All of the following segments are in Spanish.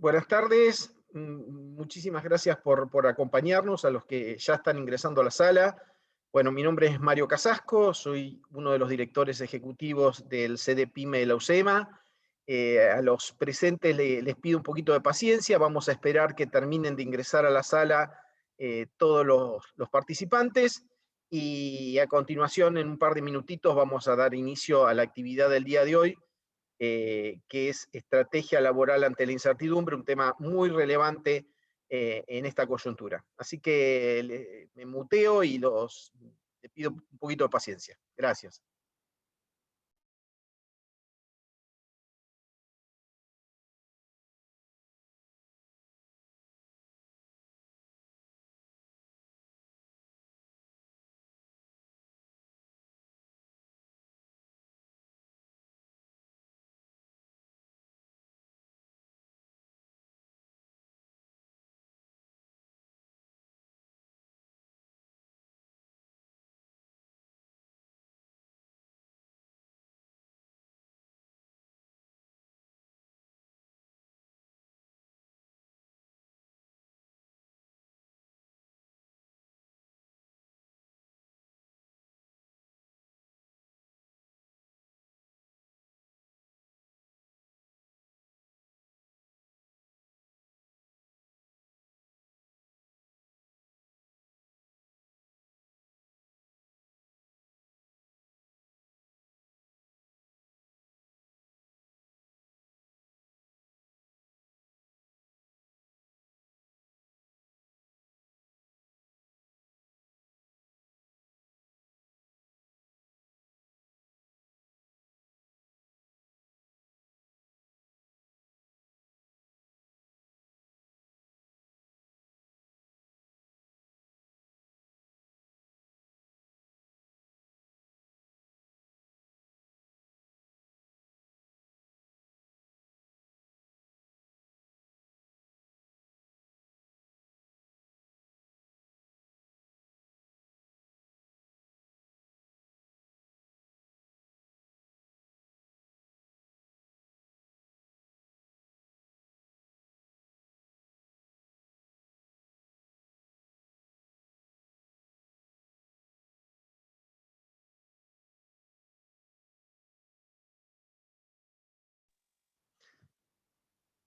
Buenas tardes, muchísimas gracias por acompañarnos, a los que ya están ingresando a la sala. Bueno, mi nombre es Mario Casasco, soy uno de los directores ejecutivos del CDPYME de la UCEMA. A los presentes les pido un poquito de paciencia, vamos a esperar que terminen de ingresar a la sala todos los participantes, y a continuación, en un par de minutitos, vamos a dar inicio a la actividad del día de hoy, que es estrategia laboral ante la incertidumbre, un tema muy relevante en esta coyuntura. Así que me muteo y les pido un poquito de paciencia. Gracias.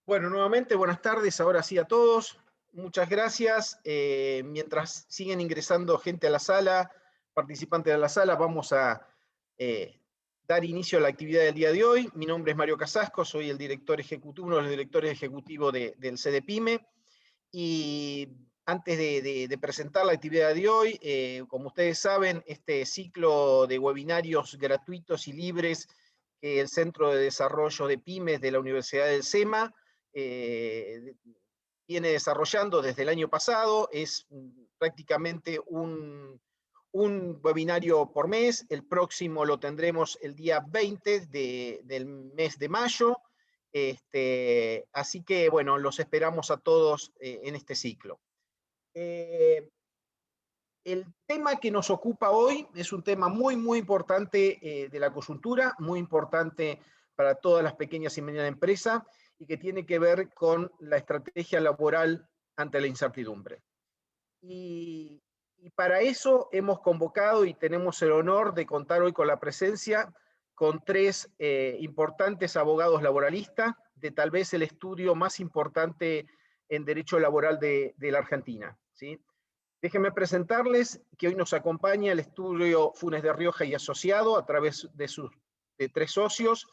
Bueno, nuevamente, buenas tardes, ahora sí a todos. Muchas gracias. Mientras siguen ingresando gente a la sala, participantes de la sala, vamos a dar inicio a la actividad del día de hoy. Mi nombre es Mario Casasco, soy el director ejecutivo, uno de los directores ejecutivos del CDPYME. Y antes de presentar la actividad de hoy, como ustedes saben, este ciclo de webinarios gratuitos y libres que el Centro de Desarrollo de Pymes de la Universidad del SEMA viene desarrollando desde el año pasado, es prácticamente un webinario por mes. El próximo lo tendremos el día 20 del mes de mayo. Así que, bueno, los esperamos a todos en este ciclo. El tema que nos ocupa hoy es un tema muy importante de la coyuntura, muy importante para todas las pequeñas y medianas empresas, y que tiene que ver con la estrategia laboral ante la incertidumbre. Y para eso hemos convocado y tenemos el honor de contar hoy con la presencia con tres importantes abogados laboralistas de tal vez el estudio más importante en derecho laboral de la Argentina, ¿sí? Déjenme presentarles que hoy nos acompaña el estudio Funes de Rioja y Asociado a través de tres socios.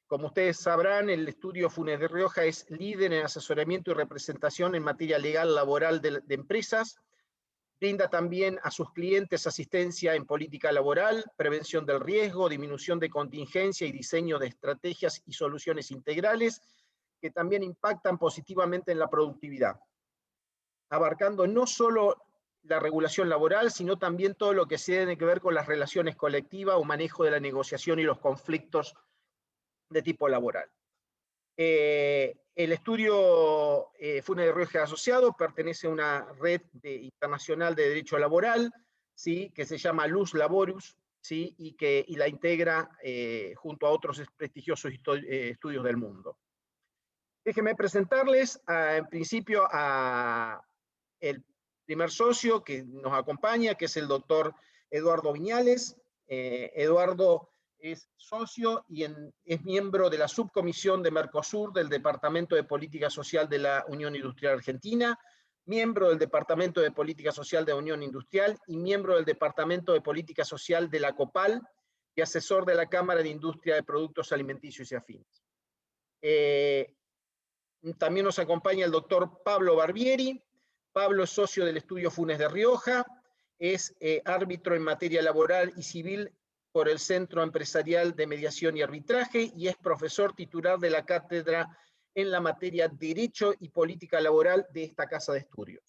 Como ustedes sabrán, el estudio Funes de Rioja es líder en asesoramiento y representación en materia legal laboral de empresas. Brinda también a sus clientes asistencia en política laboral, prevención del riesgo, disminución de contingencia y diseño de estrategias y soluciones integrales que también impactan positivamente en la productividad, abarcando no solo la regulación laboral, sino también todo lo que tiene que ver con las relaciones colectivas o manejo de la negociación y los conflictos de tipo laboral. El estudio Funes de Rioja Asociado pertenece a una red internacional de derecho laboral, ¿sí?, que se llama Luz Laborus, ¿sí?, y la integra junto a otros prestigiosos estudios del mundo. Déjenme presentarles en principio a el primer socio que nos acompaña, que es el doctor Eduardo Viñales. Eduardo es socio y es miembro de la subcomisión de Mercosur del Departamento de Política Social de la Unión Industrial Argentina, miembro del Departamento de Política Social de la Unión Industrial y miembro del Departamento de Política Social de la COPAL y asesor de la Cámara de Industria de Productos Alimenticios y Afines. También nos acompaña el doctor Pablo Barbieri. Pablo es socio del Estudio Funes de Rioja, es árbitro en materia laboral y civil por el Centro Empresarial de Mediación y Arbitraje y es profesor titular de la cátedra en la materia Derecho y Política Laboral de esta casa de estudios.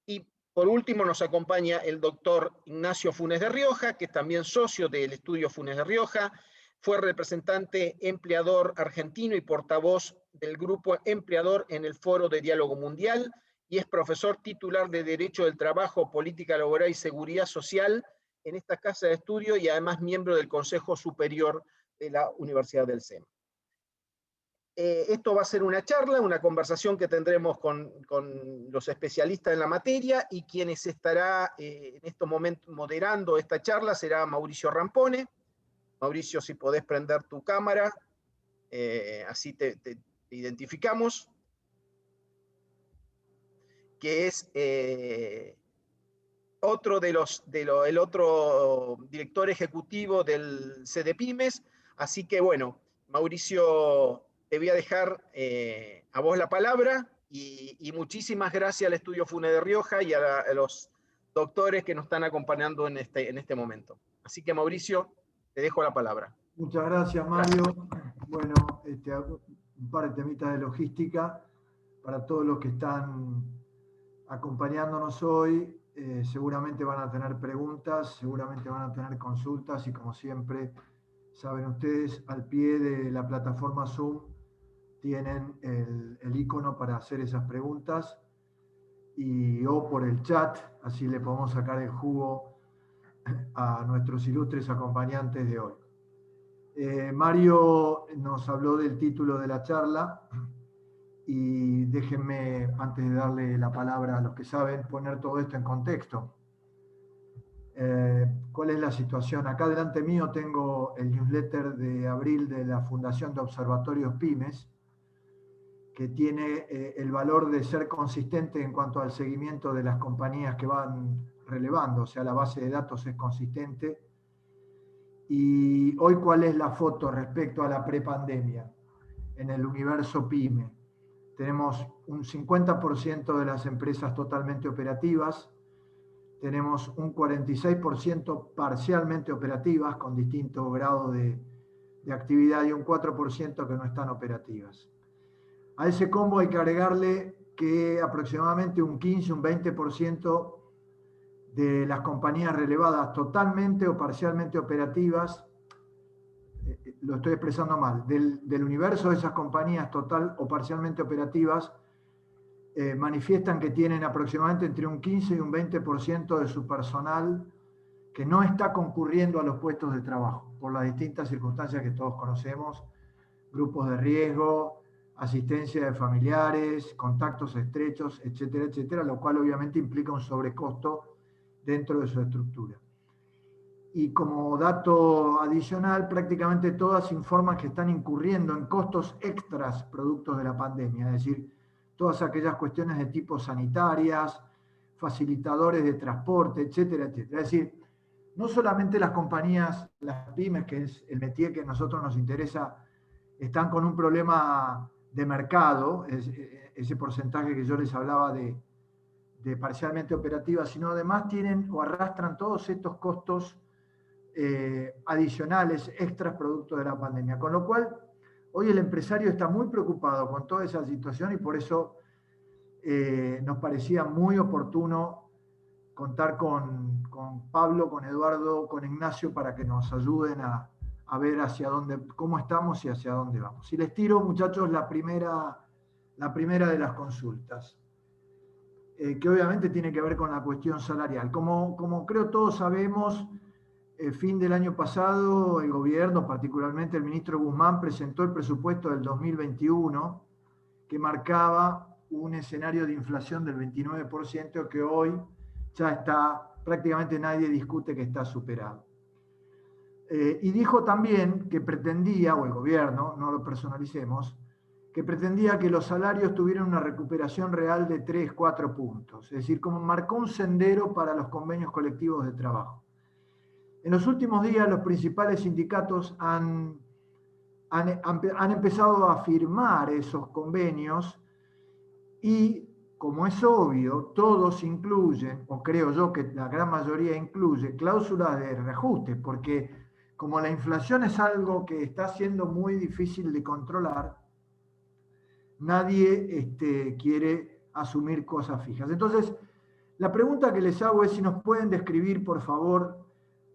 Y por último nos acompaña el doctor Ignacio Funes de Rioja, que es también socio del Estudio Funes de Rioja, fue representante empleador argentino y portavoz del Grupo Empleador en el Foro de Diálogo Mundial y es profesor titular de Derecho del Trabajo, Política Laboral y Seguridad Social en esta casa de estudio y además miembro del Consejo Superior de la Universidad del SEM. Esto va a ser una charla, una conversación que tendremos con los especialistas en la materia y quienes estará en este momento moderando esta charla será Mauricio Rampone. Mauricio, si podés prender tu cámara, así te identificamos, que es el otro director ejecutivo del CDPymes. Así que bueno, Mauricio, te voy a dejar a vos la palabra y muchísimas gracias al Estudio Funes de Rioja y a los doctores que nos están acompañando en este momento. Así que Mauricio, te dejo la palabra. Muchas gracias, Mario. Bueno, un par de temitas de logística para todos los que están acompañándonos hoy. Seguramente van a tener preguntas, seguramente van a tener consultas y como siempre, saben ustedes, al pie de la plataforma Zoom tienen el icono para hacer esas preguntas o por el chat, así le podemos sacar el jugo a nuestros ilustres acompañantes de hoy. Mario nos habló del título de la charla y déjenme, antes de darle la palabra a los que saben, poner todo esto en contexto. ¿Cuál es la situación? Acá delante mío tengo el newsletter de abril de la Fundación de Observatorios Pymes, que tiene el valor de ser consistente en cuanto al seguimiento de las compañías que van relevando, o sea, la base de datos es consistente. Y hoy, ¿cuál es la foto respecto a la prepandemia en el universo PYME? Tenemos un 50% de las empresas totalmente operativas, tenemos un 46% parcialmente operativas con distinto grado de actividad y un 4% que no están operativas. A ese combo hay que agregarle que aproximadamente un 15, un 20% de las compañías relevadas totalmente o parcialmente operativas, lo estoy expresando mal, del universo de esas compañías total o parcialmente operativas, manifiestan que tienen aproximadamente entre un 15 y un 20% de su personal que no está concurriendo a los puestos de trabajo, por las distintas circunstancias que todos conocemos, grupos de riesgo, asistencia de familiares, contactos estrechos, etcétera, etcétera, lo cual obviamente implica un sobrecosto dentro de su estructura. Y como dato adicional, prácticamente todas informan que están incurriendo en costos extras productos de la pandemia, es decir, todas aquellas cuestiones de tipo sanitarias, facilitadores de transporte, etcétera, etcétera. Es decir, no solamente las compañías, las pymes, que es el métier que a nosotros nos interesa, están con un problema de mercado, ese porcentaje que yo les hablaba de parcialmente operativas, sino además tienen o arrastran todos estos costos adicionales, extras producto de la pandemia. Con lo cual, hoy el empresario está muy preocupado con toda esa situación y por eso nos parecía muy oportuno contar con Pablo, con Eduardo, con Ignacio para que nos ayuden a ver hacia dónde, cómo estamos y hacia dónde vamos. Y les tiro, muchachos, la primera de las consultas. Que obviamente tiene que ver con la cuestión salarial. Como creo todos sabemos, fin del año pasado, el gobierno, particularmente el ministro Guzmán, presentó el presupuesto del 2021 que marcaba un escenario de inflación del 29% que hoy ya está, prácticamente nadie discute que está superado. Y dijo también que pretendía, o el gobierno, no lo personalicemos, que pretendía que los salarios tuvieran una recuperación real de 3, 4 puntos. Es decir, como marcó un sendero para los convenios colectivos de trabajo. En los últimos días los principales sindicatos han empezado a firmar esos convenios y, como es obvio, todos incluyen, o creo yo que la gran mayoría incluye, cláusulas de reajuste, porque como la inflación es algo que está siendo muy difícil de controlar, nadie quiere asumir cosas fijas. Entonces, la pregunta que les hago es si nos pueden describir, por favor,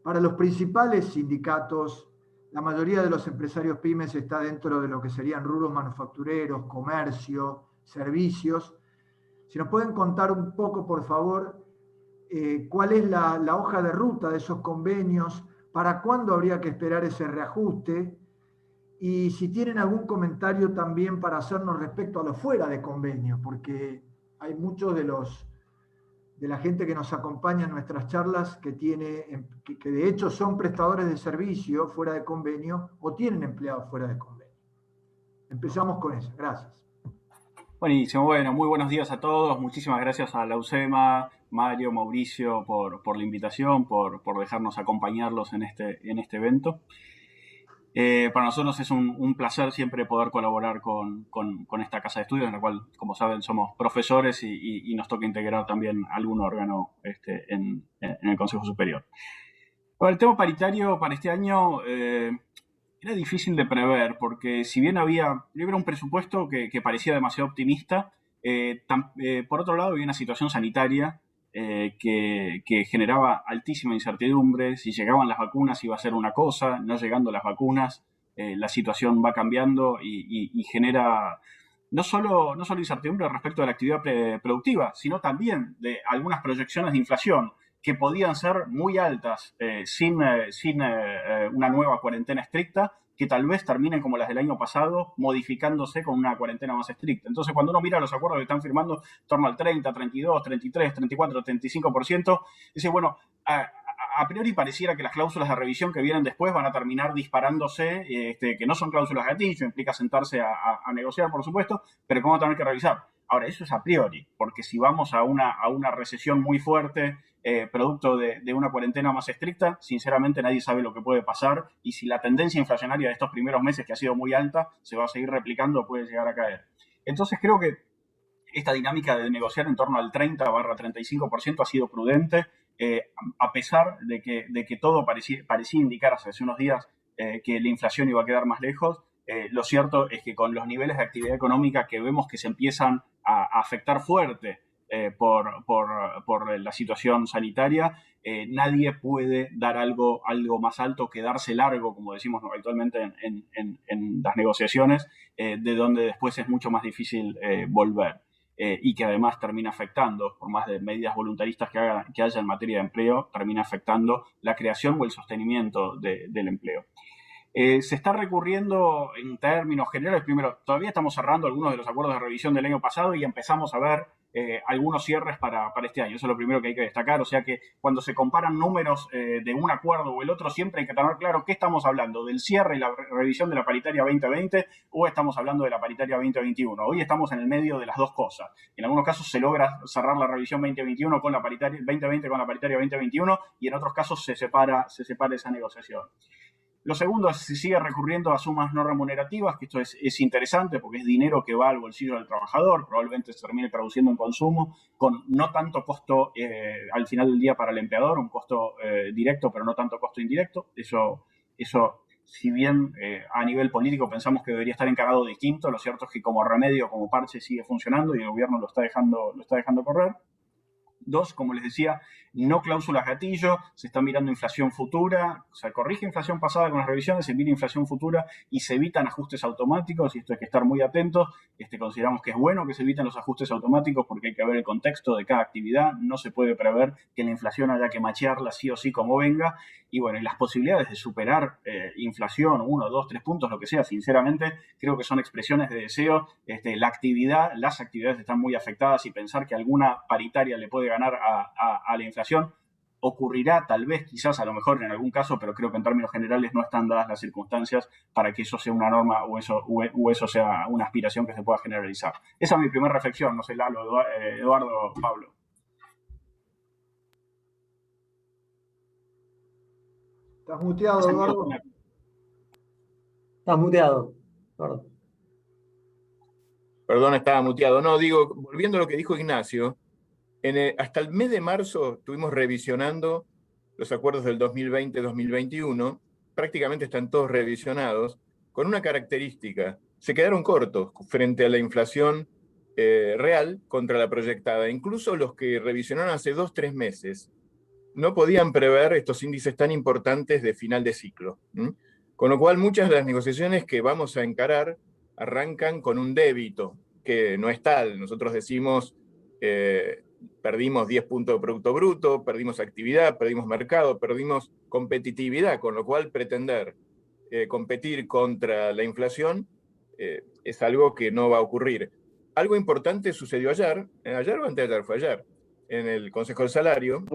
para los principales sindicatos, la mayoría de los empresarios pymes está dentro de lo que serían rubros manufactureros, comercio, servicios. Si nos pueden contar un poco, por favor, cuál es la hoja de ruta de esos convenios, para cuándo habría que esperar ese reajuste, y si tienen algún comentario también para hacernos respecto a lo fuera de convenio, porque hay muchos de la gente que nos acompaña en nuestras charlas que de hecho son prestadores de servicio fuera de convenio o tienen empleados fuera de convenio. Empezamos con eso. Gracias. Buenísimo, bueno, muy buenos días a todos. Muchísimas gracias a la UCEMA, Mario, Mauricio, por la invitación, por dejarnos acompañarlos en este evento. Para nosotros es un placer siempre poder colaborar con esta casa de estudios, en la cual, como saben, somos profesores y nos toca integrar también algún órgano en el Consejo Superior. Bueno, el tema paritario para este año era difícil de prever, porque si bien había un presupuesto que parecía demasiado optimista, por otro lado había una situación sanitaria que generaba altísima incertidumbre. Si llegaban las vacunas iba a ser una cosa, no llegando las vacunas, la situación va cambiando y genera no solo incertidumbre respecto de la actividad productiva, sino también de algunas proyecciones de inflación que podían ser muy altas sin una nueva cuarentena estricta, que tal vez terminen como las del año pasado, modificándose con una cuarentena más estricta. Entonces, cuando uno mira los acuerdos que están firmando en torno al 30, 32, 33, 34, 35%, dice, bueno, a priori pareciera que las cláusulas de revisión que vienen después van a terminar disparándose, que no son cláusulas gatillo, implica sentarse a negociar, por supuesto, pero que vamos a tener que revisar. Ahora, eso es a priori, porque si vamos a una recesión muy fuerte, producto de una cuarentena más estricta, sinceramente nadie sabe lo que puede pasar, y si la tendencia inflacionaria de estos primeros meses, que ha sido muy alta, se va a seguir replicando, puede llegar a caer. Entonces creo que esta dinámica de negociar en torno al 30-35% ha sido prudente, a pesar de que todo parecía indicar hace unos días que la inflación iba a quedar más lejos. Lo cierto es que con los niveles de actividad económica que vemos que se empiezan a afectar fuerte por la situación sanitaria, nadie puede dar algo más alto, quedarse largo, como decimos habitualmente en las negociaciones, de donde después es mucho más difícil volver. Y que además termina afectando, por más de medidas voluntaristas que haya en materia de empleo, termina afectando la creación o el sostenimiento del empleo. Se está recurriendo en términos generales. Primero, todavía estamos cerrando algunos de los acuerdos de revisión del año pasado y empezamos a ver algunos cierres para este año. Eso es lo primero que hay que destacar. O sea que cuando se comparan números de un acuerdo o el otro, siempre hay que tener claro qué estamos hablando, del cierre y la revisión de la paritaria 2020 o estamos hablando de la paritaria 2021. Hoy estamos en el medio de las dos cosas. En algunos casos se logra cerrar la revisión 2021 con la paritaria 2020 con la paritaria 2021 y en otros casos se separa esa negociación. Lo segundo es que se sigue recurriendo a sumas no remunerativas, que esto es interesante porque es dinero que va al bolsillo del trabajador, probablemente se termine traduciendo en consumo, con no tanto costo al final del día para el empleador, un costo directo, pero no tanto costo indirecto. Eso si bien a nivel político pensamos que debería estar encarado distinto, lo cierto es que como remedio, como parche, sigue funcionando y el gobierno lo está dejando correr. Dos, como les decía, no cláusulas gatillo, se está mirando inflación futura, o sea, corrige inflación pasada con las revisiones, se mira inflación futura y se evitan ajustes automáticos, y esto hay que estar muy atentos. Consideramos que es bueno que se eviten los ajustes automáticos porque hay que ver el contexto de cada actividad, no se puede prever que la inflación haya que machearla sí o sí como venga, y bueno, y las posibilidades de superar inflación, 1, 2, 3 puntos, lo que sea, sinceramente, creo que son expresiones de deseo. Las actividades están muy afectadas, y pensar que alguna paritaria le puede ganar a la inflación ocurrirá tal vez, quizás, a lo mejor en algún caso, pero creo que en términos generales no están dadas las circunstancias para que eso sea una norma o eso sea una aspiración que se pueda generalizar. Esa es mi primera reflexión, no sé, Lalo, Eduardo, Pablo. Estás muteado, Eduardo. Estás muteado, Eduardo. Perdón, estaba muteado. No, digo, volviendo a lo que dijo Ignacio, hasta el mes de marzo estuvimos revisionando los acuerdos del 2020-2021, prácticamente están todos revisionados, con una característica: se quedaron cortos frente a la inflación real contra la proyectada. Incluso los que revisionaron hace 2-3 meses no podían prever estos índices tan importantes de final de ciclo. Con lo cual, muchas de las negociaciones que vamos a encarar arrancan con un débito, que no es tal. Nosotros decimos, perdimos 10 puntos de Producto Bruto, perdimos actividad, perdimos mercado, perdimos competitividad, con lo cual pretender competir contra la inflación es algo que no va a ocurrir. Algo importante sucedió ayer o anteayer, fue ayer, en el Consejo del Salario.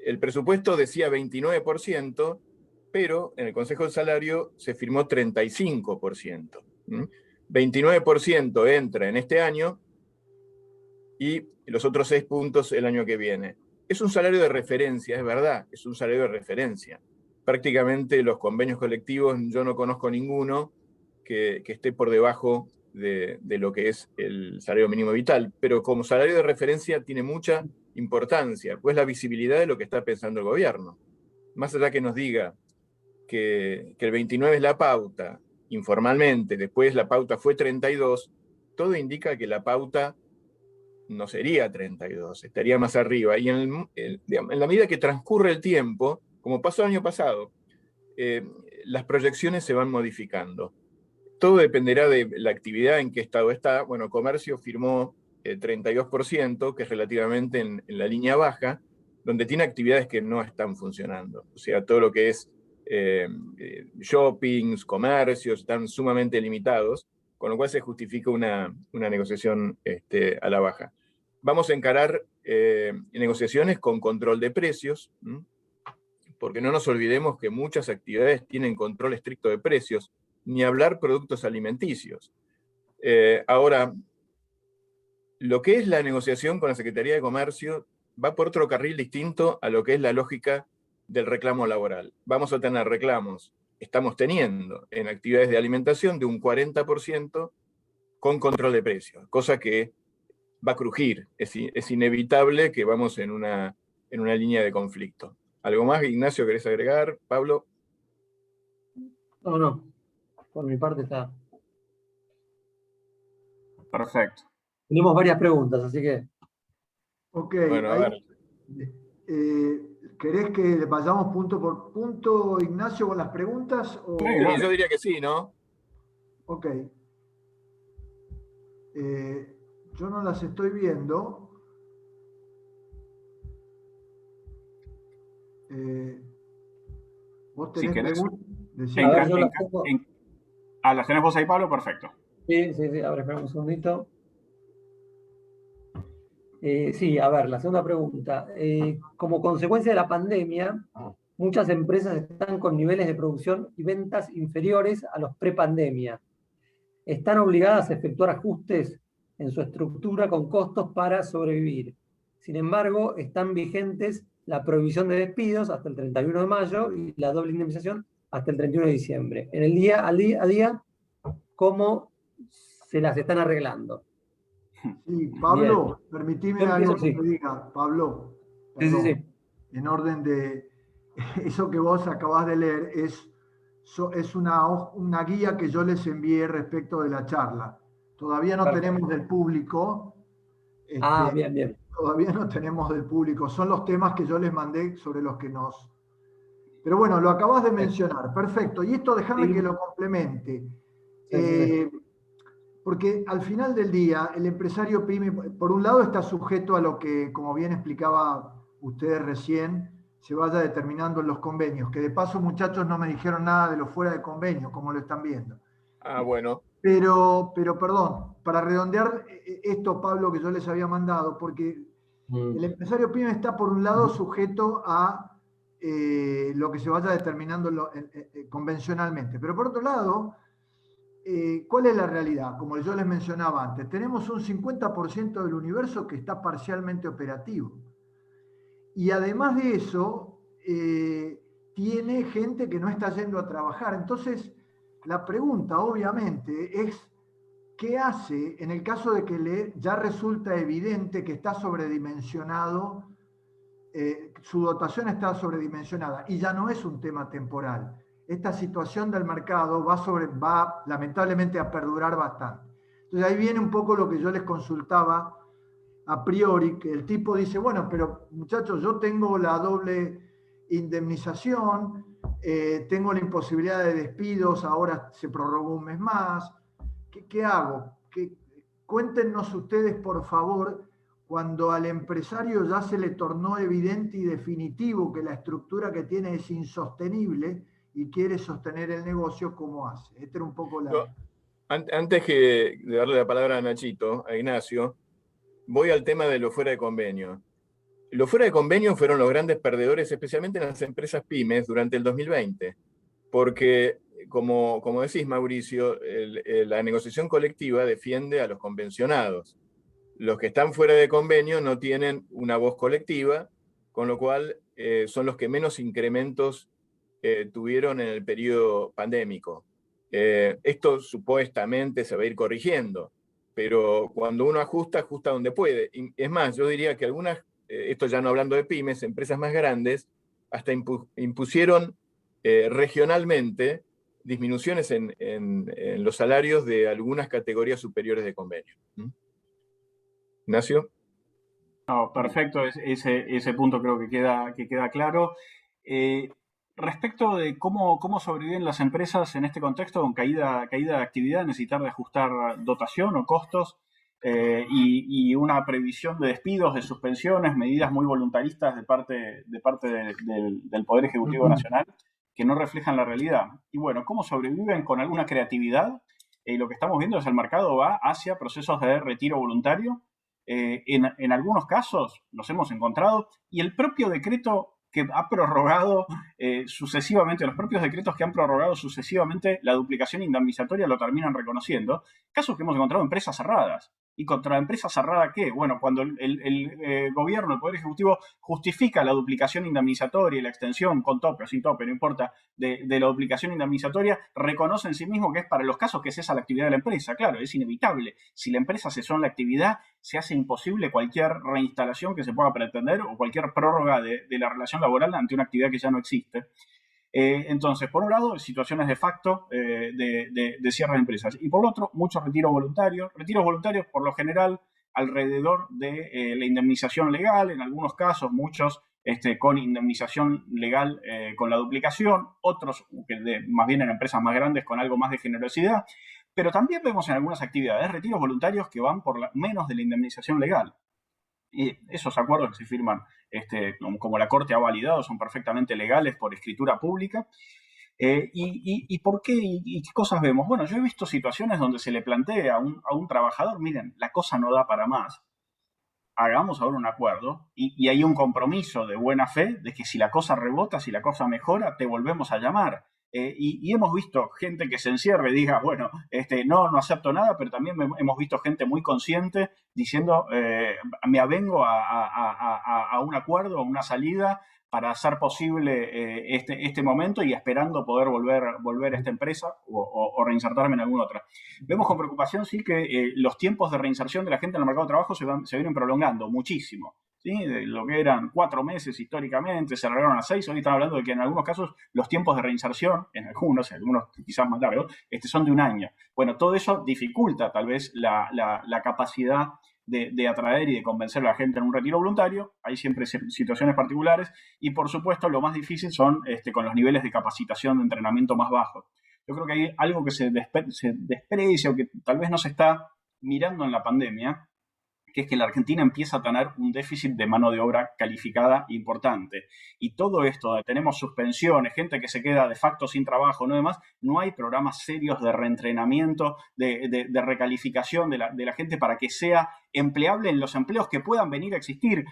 El presupuesto decía 29%, pero en el Consejo del Salario se firmó 35%. 29% entra en este año y los otros 6 puntos el año que viene. Es un salario de referencia, es verdad, es un salario de referencia. Prácticamente los convenios colectivos, yo no conozco ninguno que esté por debajo de lo que es el salario mínimo vital, pero como salario de referencia tiene mucha importancia, pues la visibilidad de lo que está pensando el gobierno. Más allá que nos diga que el 29 es la pauta, informalmente, después la pauta fue 32, todo indica que la pauta no sería 32, estaría más arriba. Y en la medida que transcurre el tiempo, como pasó el año pasado, las proyecciones se van modificando. Todo dependerá de la actividad, en qué estado está. Bueno, comercio firmó 32%, que es relativamente en la línea baja, donde tiene actividades que no están funcionando. O sea, todo lo que es shoppings, comercios, están sumamente limitados, con lo cual se justifica una negociación a la baja. Vamos a encarar negociaciones con control de precios, porque no nos olvidemos que muchas actividades tienen control estricto de precios, ni hablar productos alimenticios. Ahora, lo que es la negociación con la Secretaría de Comercio va por otro carril distinto a lo que es la lógica del reclamo laboral. Vamos a tener reclamos, estamos teniendo en actividades de alimentación de un 40% con control de precios, cosa que va a crujir, es inevitable que vamos en una línea de conflicto. ¿Algo más, Ignacio, querés agregar? ¿Pablo? No, por mi parte está. Perfecto. Tenemos varias preguntas, así que... Ok, bueno, a ver. ¿Querés que vayamos punto por punto, Ignacio, con las preguntas? O... Sí, yo diría que sí, ¿no? Ok. Yo no las estoy viendo. ¿Vos tenés Si querés, preguntas? ¿las tenés vos ahí, Pablo? Perfecto. Sí, a ver, espera un segundito. Sí, a ver, la segunda pregunta. Como consecuencia de la pandemia, muchas empresas están con niveles de producción y ventas inferiores a los prepandemia. Están obligadas a efectuar ajustes en su estructura con costos para sobrevivir. Sin embargo, están vigentes la prohibición de despidos hasta el 31 de mayo y la doble indemnización hasta el 31 de diciembre. En el día a día, ¿cómo se las están arreglando? Sí, Pablo, permitime algo que te diga, Pablo. Sí. En orden de eso que vos acabás de leer, es una guía que yo les envié respecto de la charla. Todavía no tenemos del público, Bien, bien. Todavía no tenemos del público. Son los temas que yo les mandé sobre los que nos... Pero bueno, lo acabas de mencionar. Perfecto. Y esto déjame que lo complemente. Sí. Porque al final del día, el empresario PYME, por un lado, está sujeto a lo que, como bien explicaba usted recién, se vaya determinando en los convenios. Que de paso, muchachos, no me dijeron nada de lo fuera de convenio, como lo están viendo. Bueno. Pero perdón, para redondear esto, Pablo, que yo les había mandado, porque el empresario PYME está, por un lado, sujeto a lo que se vaya determinando convencionalmente. Pero por otro lado, ¿cuál es la realidad? Como yo les mencionaba antes, tenemos un 50% del universo que está parcialmente operativo. Y además de eso, tiene gente que no está yendo a trabajar. Entonces, la pregunta, obviamente, es ¿qué hace en el caso de que ya resulta evidente que está sobredimensionado, su dotación está sobredimensionada y ya no es un tema temporal? Esta situación del mercado va lamentablemente a perdurar bastante. Entonces ahí viene un poco lo que yo les consultaba a priori, que el tipo dice, bueno, pero muchachos, yo tengo la doble indemnización, tengo la imposibilidad de despidos, ahora se prorrogó un mes más, ¿qué hago? Cuéntenos ustedes, por favor, cuando al empresario ya se le tornó evidente y definitivo que la estructura que tiene es insostenible y quiere sostener el negocio, ¿cómo hace? Esta era un poco la... Antes de darle la palabra a Nachito, a Ignacio, voy al tema de lo fuera de convenio. Los fuera de convenio fueron los grandes perdedores, especialmente en las empresas pymes, durante el 2020, porque, como decís, Mauricio, la negociación colectiva defiende a los convencionados. Los que están fuera de convenio no tienen una voz colectiva, con lo cual son los que menos incrementos tuvieron en el periodo pandémico. Esto supuestamente se va a ir corrigiendo, pero cuando uno ajusta donde puede. Y es más, yo diría que algunas, esto ya no hablando de pymes, empresas más grandes, hasta impusieron regionalmente disminuciones en los salarios de algunas categorías superiores de convenio. Ignacio. No, perfecto, ese punto creo que queda claro. Respecto de cómo sobreviven las empresas en este contexto con caída de actividad, necesitar de ajustar dotación o costos y una previsión de despidos, de suspensiones, medidas muy voluntaristas de parte del Poder Ejecutivo Nacional que no reflejan la realidad. Y bueno, ¿cómo sobreviven con alguna creatividad? Lo que estamos viendo es el mercado va hacia procesos de retiro voluntario. En algunos casos nos hemos encontrado, y el propio decreto que ha prorrogado sucesivamente, los propios decretos que han prorrogado sucesivamente la duplicación indemnizatoria lo terminan reconociendo. Casos que hemos encontrado en empresas cerradas. ¿Y contra empresa cerrada qué? Bueno, cuando el gobierno, el Poder Ejecutivo, justifica la duplicación indemnizatoria y la extensión con tope o sin tope, no importa, de la duplicación indemnizatoria, reconoce en sí mismo que es para los casos que cesa la actividad de la empresa. Claro, es inevitable. Si la empresa cesó en la actividad, se hace imposible cualquier reinstalación que se pueda pretender o cualquier prórroga de la relación laboral ante una actividad que ya no existe. Entonces, por un lado, situaciones de facto de cierre de empresas. Y por otro, muchos retiros voluntarios. Retiros voluntarios, por lo general, alrededor de la indemnización legal. En algunos casos, muchos con indemnización legal con la duplicación. Otros, más bien en empresas más grandes, con algo más de generosidad. Pero también vemos en algunas actividades retiros voluntarios que van por menos de la indemnización legal. Y esos acuerdos que se firman, como la Corte ha validado, son perfectamente legales por escritura pública. ¿Y por qué? ¿Y qué cosas vemos? Bueno, yo he visto situaciones donde se le plantea a un trabajador, miren, la cosa no da para más, hagamos ahora un acuerdo, y hay un compromiso de buena fe de que si la cosa rebota, si la cosa mejora, te volvemos a llamar. Y hemos visto gente que se encierre y diga, bueno, no acepto nada, pero también hemos visto gente muy consciente diciendo, me avengo a un acuerdo, a una salida para hacer posible este momento y esperando poder volver a esta empresa o reinsertarme en alguna otra. Vemos con preocupación, sí, que los tiempos de reinserción de la gente en el mercado de trabajo se vienen prolongando muchísimo. ¿Sí? De lo que eran 4 meses históricamente, se alargaron a 6. Hoy están hablando de que en algunos casos los tiempos de reinserción, en algunos quizás más largos, son de 1 año. Bueno, todo eso dificulta tal vez la capacidad de atraer y de convencer a la gente en un retiro voluntario. Hay siempre situaciones particulares y, por supuesto, lo más difícil son con los niveles de capacitación, de entrenamiento más bajos. Yo creo que hay algo que se desprecia o que tal vez no se está mirando en la pandemia, que es que la Argentina empieza a tener un déficit de mano de obra calificada importante. Y todo esto, tenemos suspensiones, gente que se queda de facto sin trabajo, no demás, no hay programas serios de reentrenamiento, de recalificación de la gente para que sea empleable en los empleos que puedan venir a existir.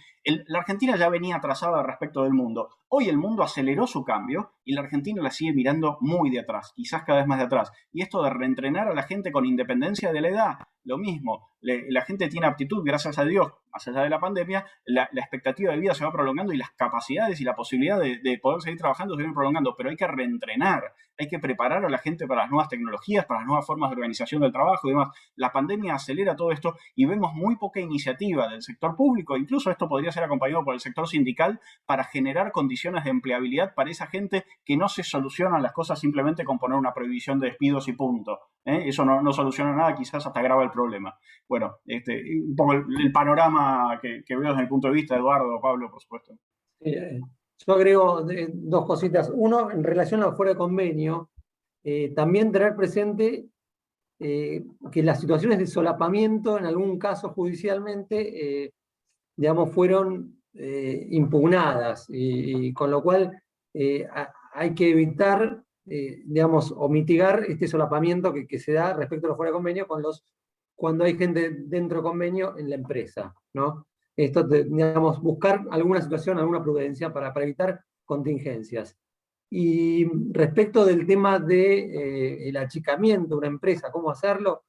La Argentina ya venía atrasada respecto del mundo. Hoy el mundo aceleró su cambio y la Argentina la sigue mirando muy de atrás, quizás cada vez más de atrás. Y esto de reentrenar a la gente con independencia de la edad, lo mismo. La gente tiene aptitud, gracias a Dios, más allá de la pandemia, la expectativa de vida se va prolongando y las capacidades y la posibilidad de poder seguir trabajando se vienen prolongando, pero hay que reentrenar, hay que preparar a la gente para las nuevas tecnologías, para las nuevas formas de organización del trabajo y demás. La pandemia acelera todo esto y vemos muy poca iniciativa del sector público, incluso esto podría ser acompañado por el sector sindical, para generar condiciones de empleabilidad para esa gente, que no se solucionan las cosas simplemente con poner una prohibición de despidos y punto. Eso no soluciona nada, quizás hasta agrava el problema. Bueno, un poco el panorama que veo desde el punto de vista de Eduardo, Pablo, por supuesto. Yo agrego dos cositas. Uno, en relación a fuera de convenio, también tener presente que las situaciones de solapamiento, en algún caso judicialmente, digamos, fueron impugnadas, y con lo cual hay que evitar, digamos, o mitigar este solapamiento que se da respecto a los fuera de convenio cuando hay gente dentro de convenio en la empresa, ¿no? Esto, digamos, buscar alguna situación, alguna prudencia para evitar contingencias. Y respecto del tema del achicamiento de una empresa, cómo hacerlo,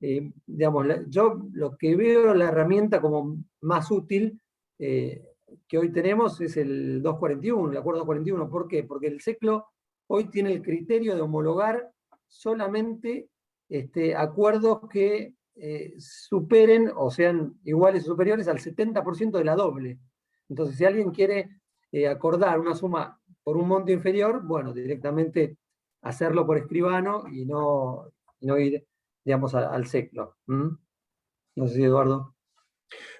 digamos, yo lo que veo la herramienta como más útil que hoy tenemos es el 241, el acuerdo 241. ¿Por qué? Porque el SECLO hoy tiene el criterio de homologar solamente acuerdos que superen o sean iguales o superiores al 70% de la doble. Entonces, si alguien quiere acordar una suma por un monto inferior, bueno, directamente hacerlo por escribano y no ir, digamos, al SECLO. No sé si, Eduardo.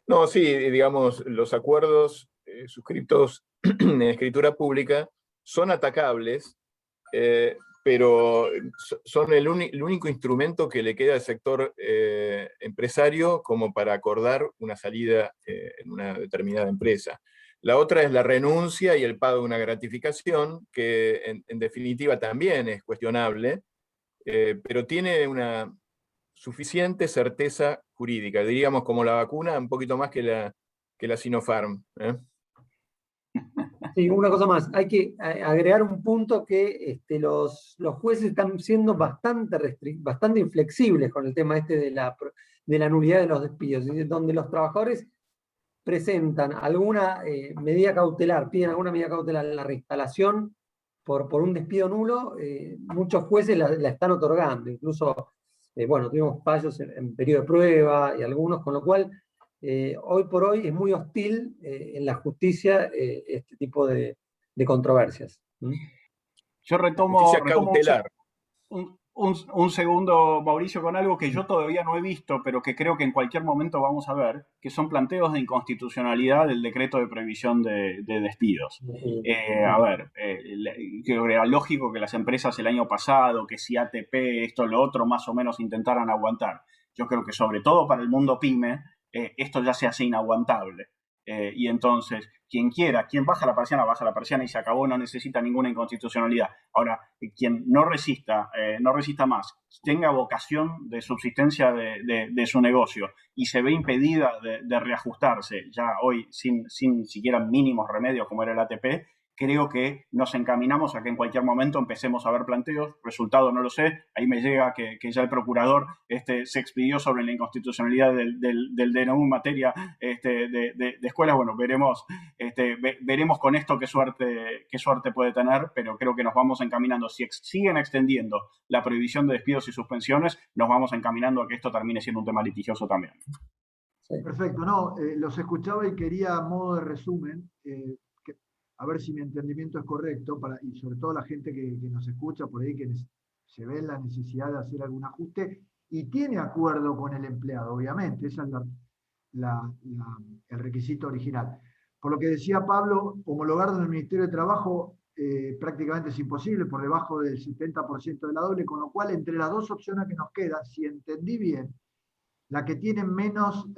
No, sí, digamos, los acuerdos suscritos en escritura pública son atacables, pero son el único instrumento que le queda al sector empresario como para acordar una salida en una determinada empresa. La otra es la renuncia y el pago de una gratificación, que en definitiva también es cuestionable, pero tiene una suficiente certeza jurídica, diríamos como la vacuna, un poquito más que la Sinopharm. Sí, una cosa más, hay que agregar un punto que los jueces están siendo bastante inflexibles con el tema de la nulidad de los despidos, donde los trabajadores presentan alguna medida cautelar, piden alguna medida cautelar en la reinstalación por un despido nulo, muchos jueces la están otorgando, incluso, bueno, tuvimos fallos en periodo de prueba y algunos, con lo cual hoy por hoy es muy hostil en la justicia este tipo de controversias. Yo retomo Justicia cautelar. un segundo, Mauricio, con algo que yo todavía no he visto, pero que creo que en cualquier momento vamos a ver, que son planteos de inconstitucionalidad del decreto de prohibición de despidos. A ver, creo que era lógico que las empresas el año pasado, que si ATP, esto, lo otro, más o menos intentaran aguantar. Yo creo que sobre todo para el mundo pyme, esto ya se hace inaguantable. Y entonces, quien baja la persiana y se acabó, no necesita ninguna inconstitucionalidad. Ahora, quien no resista más, tenga vocación de subsistencia de su negocio y se ve impedida de reajustarse, ya hoy sin siquiera mínimos remedios como era el ATP, creo que nos encaminamos a que en cualquier momento empecemos a ver planteos. Resultado no lo sé, ahí me llega que ya el procurador se expidió sobre la inconstitucionalidad del DNU en materia de escuelas. Bueno, veremos con esto qué suerte puede tener, pero creo que nos vamos encaminando. Si siguen extendiendo la prohibición de despidos y suspensiones, nos vamos encaminando a que esto termine siendo un tema litigioso también. Perfecto, no, los escuchaba y quería, a modo de resumen, a ver si mi entendimiento es correcto, y sobre todo la gente que nos escucha por ahí, que se ve la necesidad de hacer algún ajuste y tiene acuerdo con el empleado, obviamente. Esa es el requisito original. Por lo que decía Pablo, homologarlo en el Ministerio de Trabajo prácticamente es imposible, por debajo del 70% de la doble, con lo cual entre las dos opciones que nos quedan, si entendí bien, la que tiene menos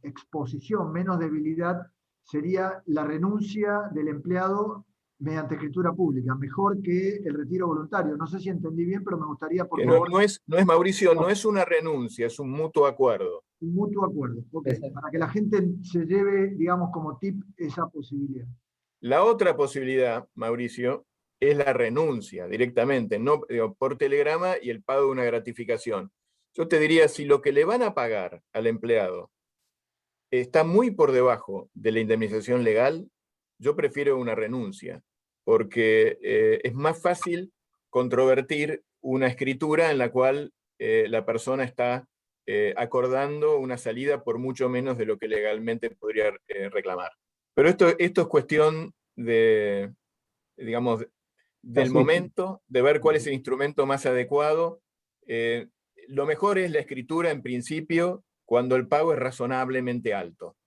exposición, menos debilidad, sería la renuncia del empleado mediante escritura pública, mejor que el retiro voluntario. No sé si entendí bien, pero me gustaría, por favor... No es, Mauricio, no es una renuncia, es un mutuo acuerdo. Un mutuo acuerdo, okay, para que la gente se lleve, digamos, como tip esa posibilidad. La otra posibilidad, Mauricio, es la renuncia directamente, no por telegrama y el pago de una gratificación. Yo te diría, si lo que le van a pagar al empleado está muy por debajo de la indemnización legal, yo prefiero una renuncia, porque es más fácil controvertir una escritura en la cual la persona está acordando una salida por mucho menos de lo que legalmente podría reclamar. Pero esto es cuestión de, digamos, del momento, de ver cuál es el instrumento más adecuado. Lo mejor es la escritura en principio cuando el pago es razonablemente alto.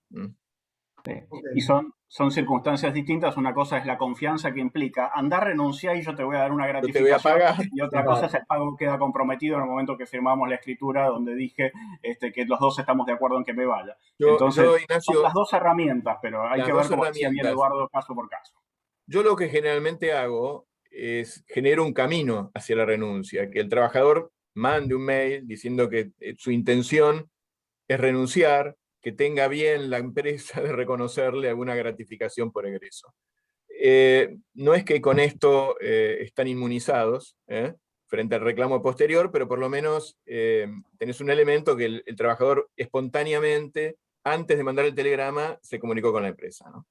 Sí. Y son circunstancias distintas. Una cosa es la confianza que implica andar, renunciar y yo te voy a dar una gratificación. Yo te voy a pagar. Y otra cosa es el pago que queda comprometido en el momento que firmamos la escritura donde dije que los dos estamos de acuerdo en que me vaya. Entonces, Ignacio, son las dos herramientas, pero hay que ver cómo decía bien Eduardo caso por caso. Yo lo que generalmente hago es generar un camino hacia la renuncia, que el trabajador mande un mail diciendo que su intención es renunciar, que tenga bien la empresa de reconocerle alguna gratificación por egreso. No es que con esto están inmunizados frente al reclamo posterior, pero por lo menos tenés un elemento que el trabajador espontáneamente, antes de mandar el telegrama, se comunicó con la empresa, ¿no?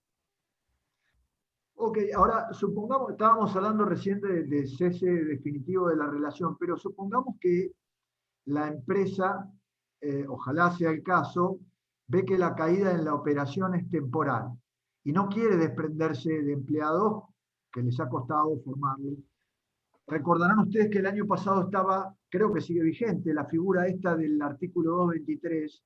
Ok, ahora supongamos, estábamos hablando recién de cese definitivo de la relación, pero supongamos que la empresa, ojalá sea el caso, ve que la caída en la operación es temporal y no quiere desprenderse de empleados que les ha costado formarlo. Recordarán ustedes que el año pasado estaba, creo que sigue vigente, la figura esta del artículo 223,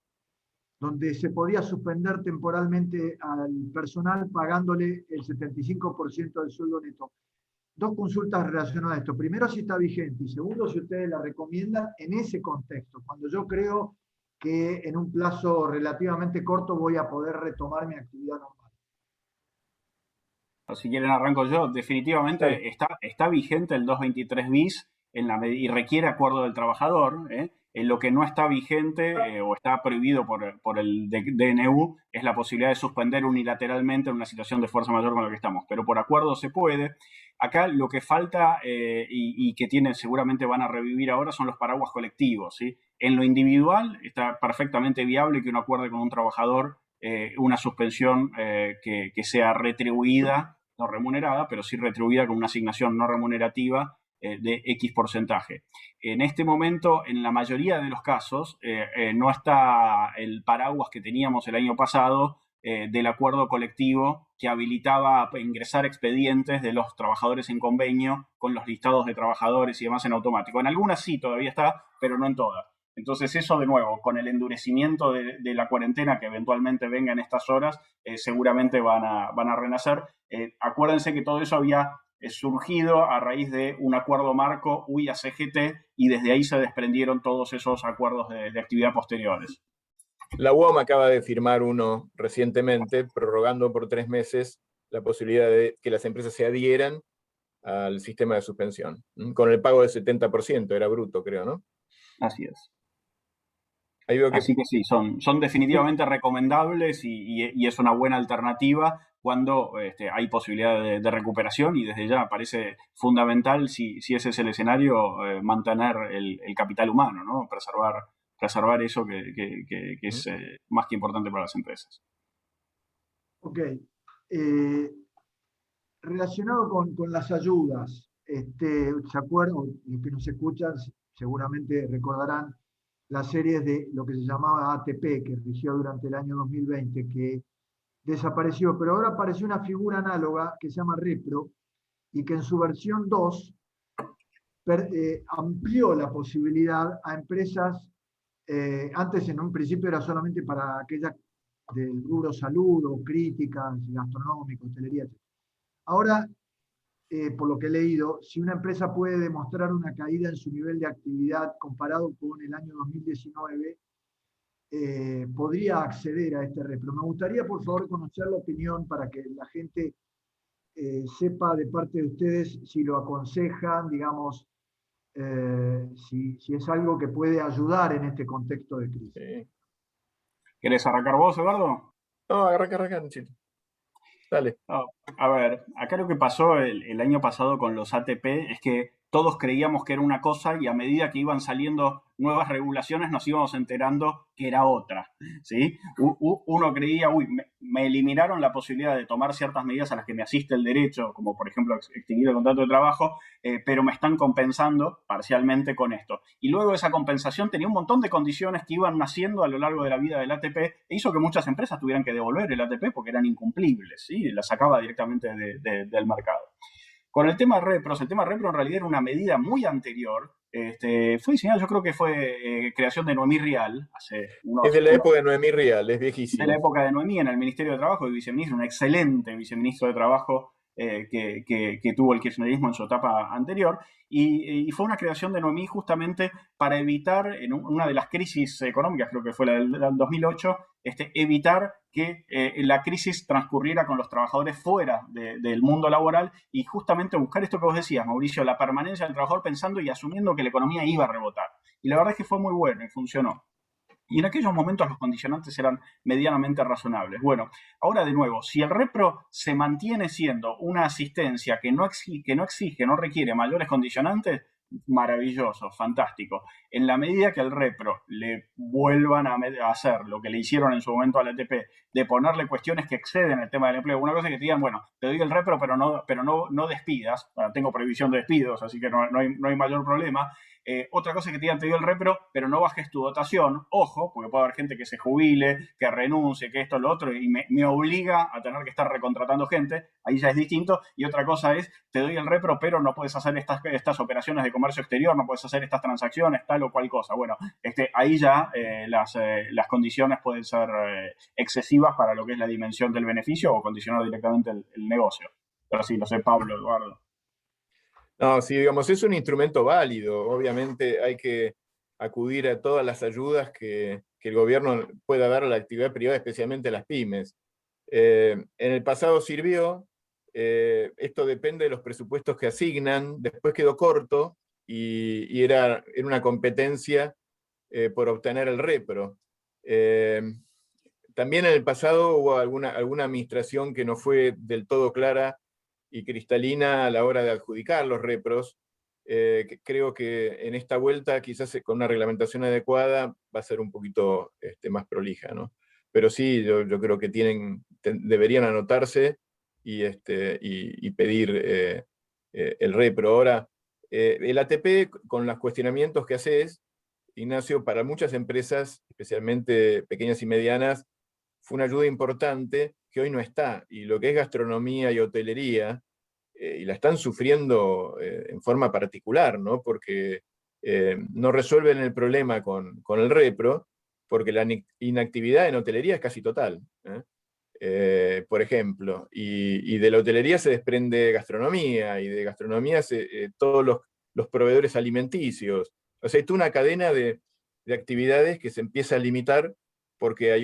donde se podía suspender temporalmente al personal pagándole el 75% del sueldo neto. Dos consultas relacionadas a esto. Primero, si está vigente, y segundo, si ustedes la recomiendan en ese contexto, cuando yo creo que en un plazo relativamente corto voy a poder retomar mi actividad normal. Si quieren arranco yo. Definitivamente está vigente el 223 bis y requiere acuerdo del trabajador. En lo que no está vigente o está prohibido por el DNU es la posibilidad de suspender unilateralmente en una situación de fuerza mayor con la que estamos, pero por acuerdo se puede. Acá lo que falta y que seguramente van a revivir ahora son los paraguas colectivos, ¿sí? En lo individual está perfectamente viable que uno acuerde con un trabajador una suspensión que sea retribuida, no remunerada, pero sí retribuida con una asignación no remunerativa de X porcentaje. En este momento, en la mayoría de los casos, no está el paraguas que teníamos el año pasado del acuerdo colectivo que habilitaba a ingresar expedientes de los trabajadores en convenio con los listados de trabajadores y demás en automático. En algunas sí todavía está, pero no en todas. Entonces eso, de nuevo, con el endurecimiento de la cuarentena que eventualmente venga en estas horas, seguramente van a renacer. Acuérdense que todo eso había surgido a raíz de un acuerdo marco UIA-CGT y desde ahí se desprendieron todos esos acuerdos de actividad posteriores. La UOM acaba de firmar uno recientemente, prorrogando por 3 meses la posibilidad de que las empresas se adhieran al sistema de suspensión, con el pago del 70%, era bruto, creo, ¿no? Así es. Así que sí, son definitivamente recomendables y es una buena alternativa cuando hay posibilidad de recuperación, y desde ya parece fundamental, si ese es el escenario, mantener el capital humano, ¿no? Preservar eso que es más que importante para las empresas. Ok. Relacionado con las ayudas, ¿se acuerdan? Los que nos escuchan seguramente recordarán las series de lo que se llamaba ATP, que rigió durante el año 2020, que desapareció, pero ahora apareció una figura análoga que se llama Repro, y que en su versión 2 amplió la posibilidad a empresas, antes en un principio era solamente para aquellas del rubro salud o críticas, gastronómico, hotelería, etc. Ahora, por lo que he leído, si una empresa puede demostrar una caída en su nivel de actividad comparado con el año 2019, podría acceder a este repro. Me gustaría, por favor, conocer la opinión para que la gente sepa de parte de ustedes si lo aconsejan, digamos, si es algo que puede ayudar en este contexto de crisis. Sí. ¿Querés arrancar vos, Eduardo? No, arranca, Nachito. Dale. No, a ver, acá lo que pasó el año pasado con los ATP es que todos creíamos que era una cosa y a medida que iban saliendo nuevas regulaciones nos íbamos enterando que era otra, ¿sí? Uno creía, uy, me eliminaron la posibilidad de tomar ciertas medidas a las que me asiste el derecho, como por ejemplo extinguir el contrato de trabajo, pero me están compensando parcialmente con esto. Y luego esa compensación tenía un montón de condiciones que iban naciendo a lo largo de la vida del ATP e hizo que muchas empresas tuvieran que devolver el ATP porque eran incumplibles, ¿sí? La sacaba directamente del mercado. Con el tema repros en realidad era una medida muy anterior. Fue diseñado, yo creo que fue creación de Noemí Rial, es de la época de Noemí Rial, es viejísimo. De la época de Noemí en el Ministerio de Trabajo, el viceministro, un excelente viceministro de Trabajo que tuvo el kirchnerismo en su etapa anterior, y fue una creación de Noemí justamente para evitar, en una de las crisis económicas, creo que fue la del 2008, evitar que la crisis transcurriera con los trabajadores fuera del mundo laboral y justamente buscar esto que vos decías, Mauricio, la permanencia del trabajador pensando y asumiendo que la economía iba a rebotar. Y la verdad es que fue muy bueno y funcionó. Y en aquellos momentos los condicionantes eran medianamente razonables. Bueno, ahora de nuevo, si el repro se mantiene siendo una asistencia que no exige, no requiere mayores condicionantes, maravilloso, fantástico. En la medida que el repro le vuelvan a hacer lo que le hicieron en su momento al ATP, de ponerle cuestiones que exceden el tema del empleo, una cosa que te digan, bueno, te doy el repro, pero no despidas, bueno, tengo prohibición de despidos, así que no hay mayor problema. Otra cosa que te digan, te dio el repro, pero no bajes tu dotación. Ojo, porque puede haber gente que se jubile, que renuncie, que esto, lo otro, y me obliga a tener que estar recontratando gente. Ahí ya es distinto. Y otra cosa es, te doy el repro, pero no puedes hacer estas operaciones de comercio exterior, no puedes hacer estas transacciones, tal o cual cosa. Bueno, ahí ya las condiciones pueden ser excesivas para lo que es la dimensión del beneficio o condicionar directamente el negocio. Pero sí, lo sé, Pablo, Eduardo. No, sí, digamos, es un instrumento válido. Obviamente hay que acudir a todas las ayudas que el gobierno pueda dar a la actividad privada, especialmente a las pymes. En el pasado sirvió, esto depende de los presupuestos que asignan, después quedó corto y era una competencia por obtener el repro. También en el pasado hubo alguna administración que no fue del todo clara y cristalina a la hora de adjudicar los repros. Creo que en esta vuelta, quizás con una reglamentación adecuada, va a ser un poquito más prolija, ¿no? Pero sí, yo creo que deberían anotarse y pedir el repro. Ahora, el ATP, con los cuestionamientos que haces, Ignacio, para muchas empresas, especialmente pequeñas y medianas, fue una ayuda importante que hoy no está, y lo que es gastronomía y hotelería, y la están sufriendo en forma particular, ¿no? Porque no resuelven el problema con el repro, porque la inactividad en hotelería es casi total, por ejemplo, y de la hotelería se desprende gastronomía, y de gastronomía todos los proveedores alimenticios. O sea, hay toda una cadena de actividades que se empieza a limitar porque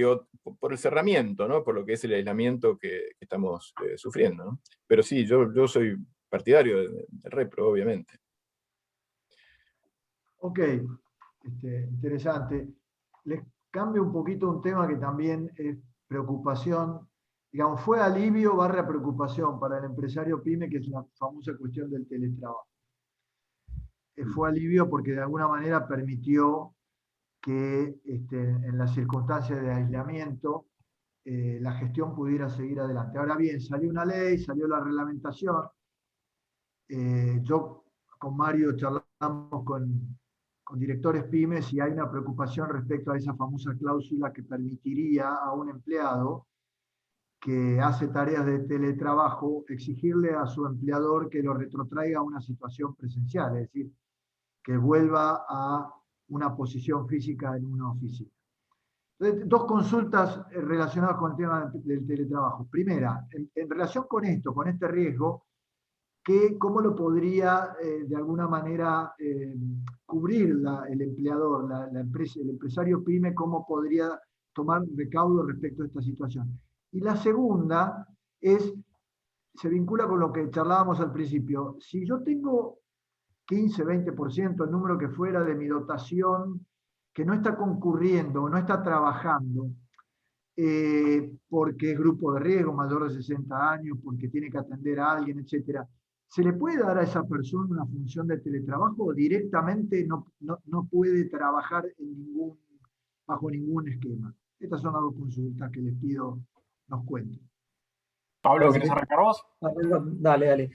por el cerramiento, ¿no? Por lo que es el aislamiento que estamos sufriendo, ¿no? Pero sí, yo soy partidario del repro, obviamente. Ok, interesante. Les cambio un poquito un tema que también es preocupación, digamos, fue alivio / preocupación para el empresario PYME, que es la famosa cuestión del teletrabajo. Fue alivio porque de alguna manera permitió que en las circunstancias de aislamiento la gestión pudiera seguir adelante. Ahora bien, salió una ley, salió la reglamentación. Yo con Mario charlamos con directores pymes y hay una preocupación respecto a esa famosa cláusula que permitiría a un empleado que hace tareas de teletrabajo exigirle a su empleador que lo retrotraiga a una situación presencial, es decir, que vuelva a una posición física en una oficina. Entonces, dos consultas relacionadas con el tema del teletrabajo. Primera, en relación con esto, con este riesgo, ¿cómo lo podría de alguna manera cubrir el empleador, la empresa, el empresario pyme, cómo podría tomar recaudo respecto a esta situación? Y la segunda se vincula con lo que charlábamos al principio. Si yo tengo 15, 20%, el número que fuera de mi dotación, que no está concurriendo, no está trabajando, porque es grupo de riesgo, mayor de 60 años, porque tiene que atender a alguien, etc. ¿Se le puede dar a esa persona una función de teletrabajo o directamente no puede trabajar bajo ningún esquema? Estas son las dos consultas que les pido nos cuenten. Pablo, ¿querés arrancar vos? Dale, dale.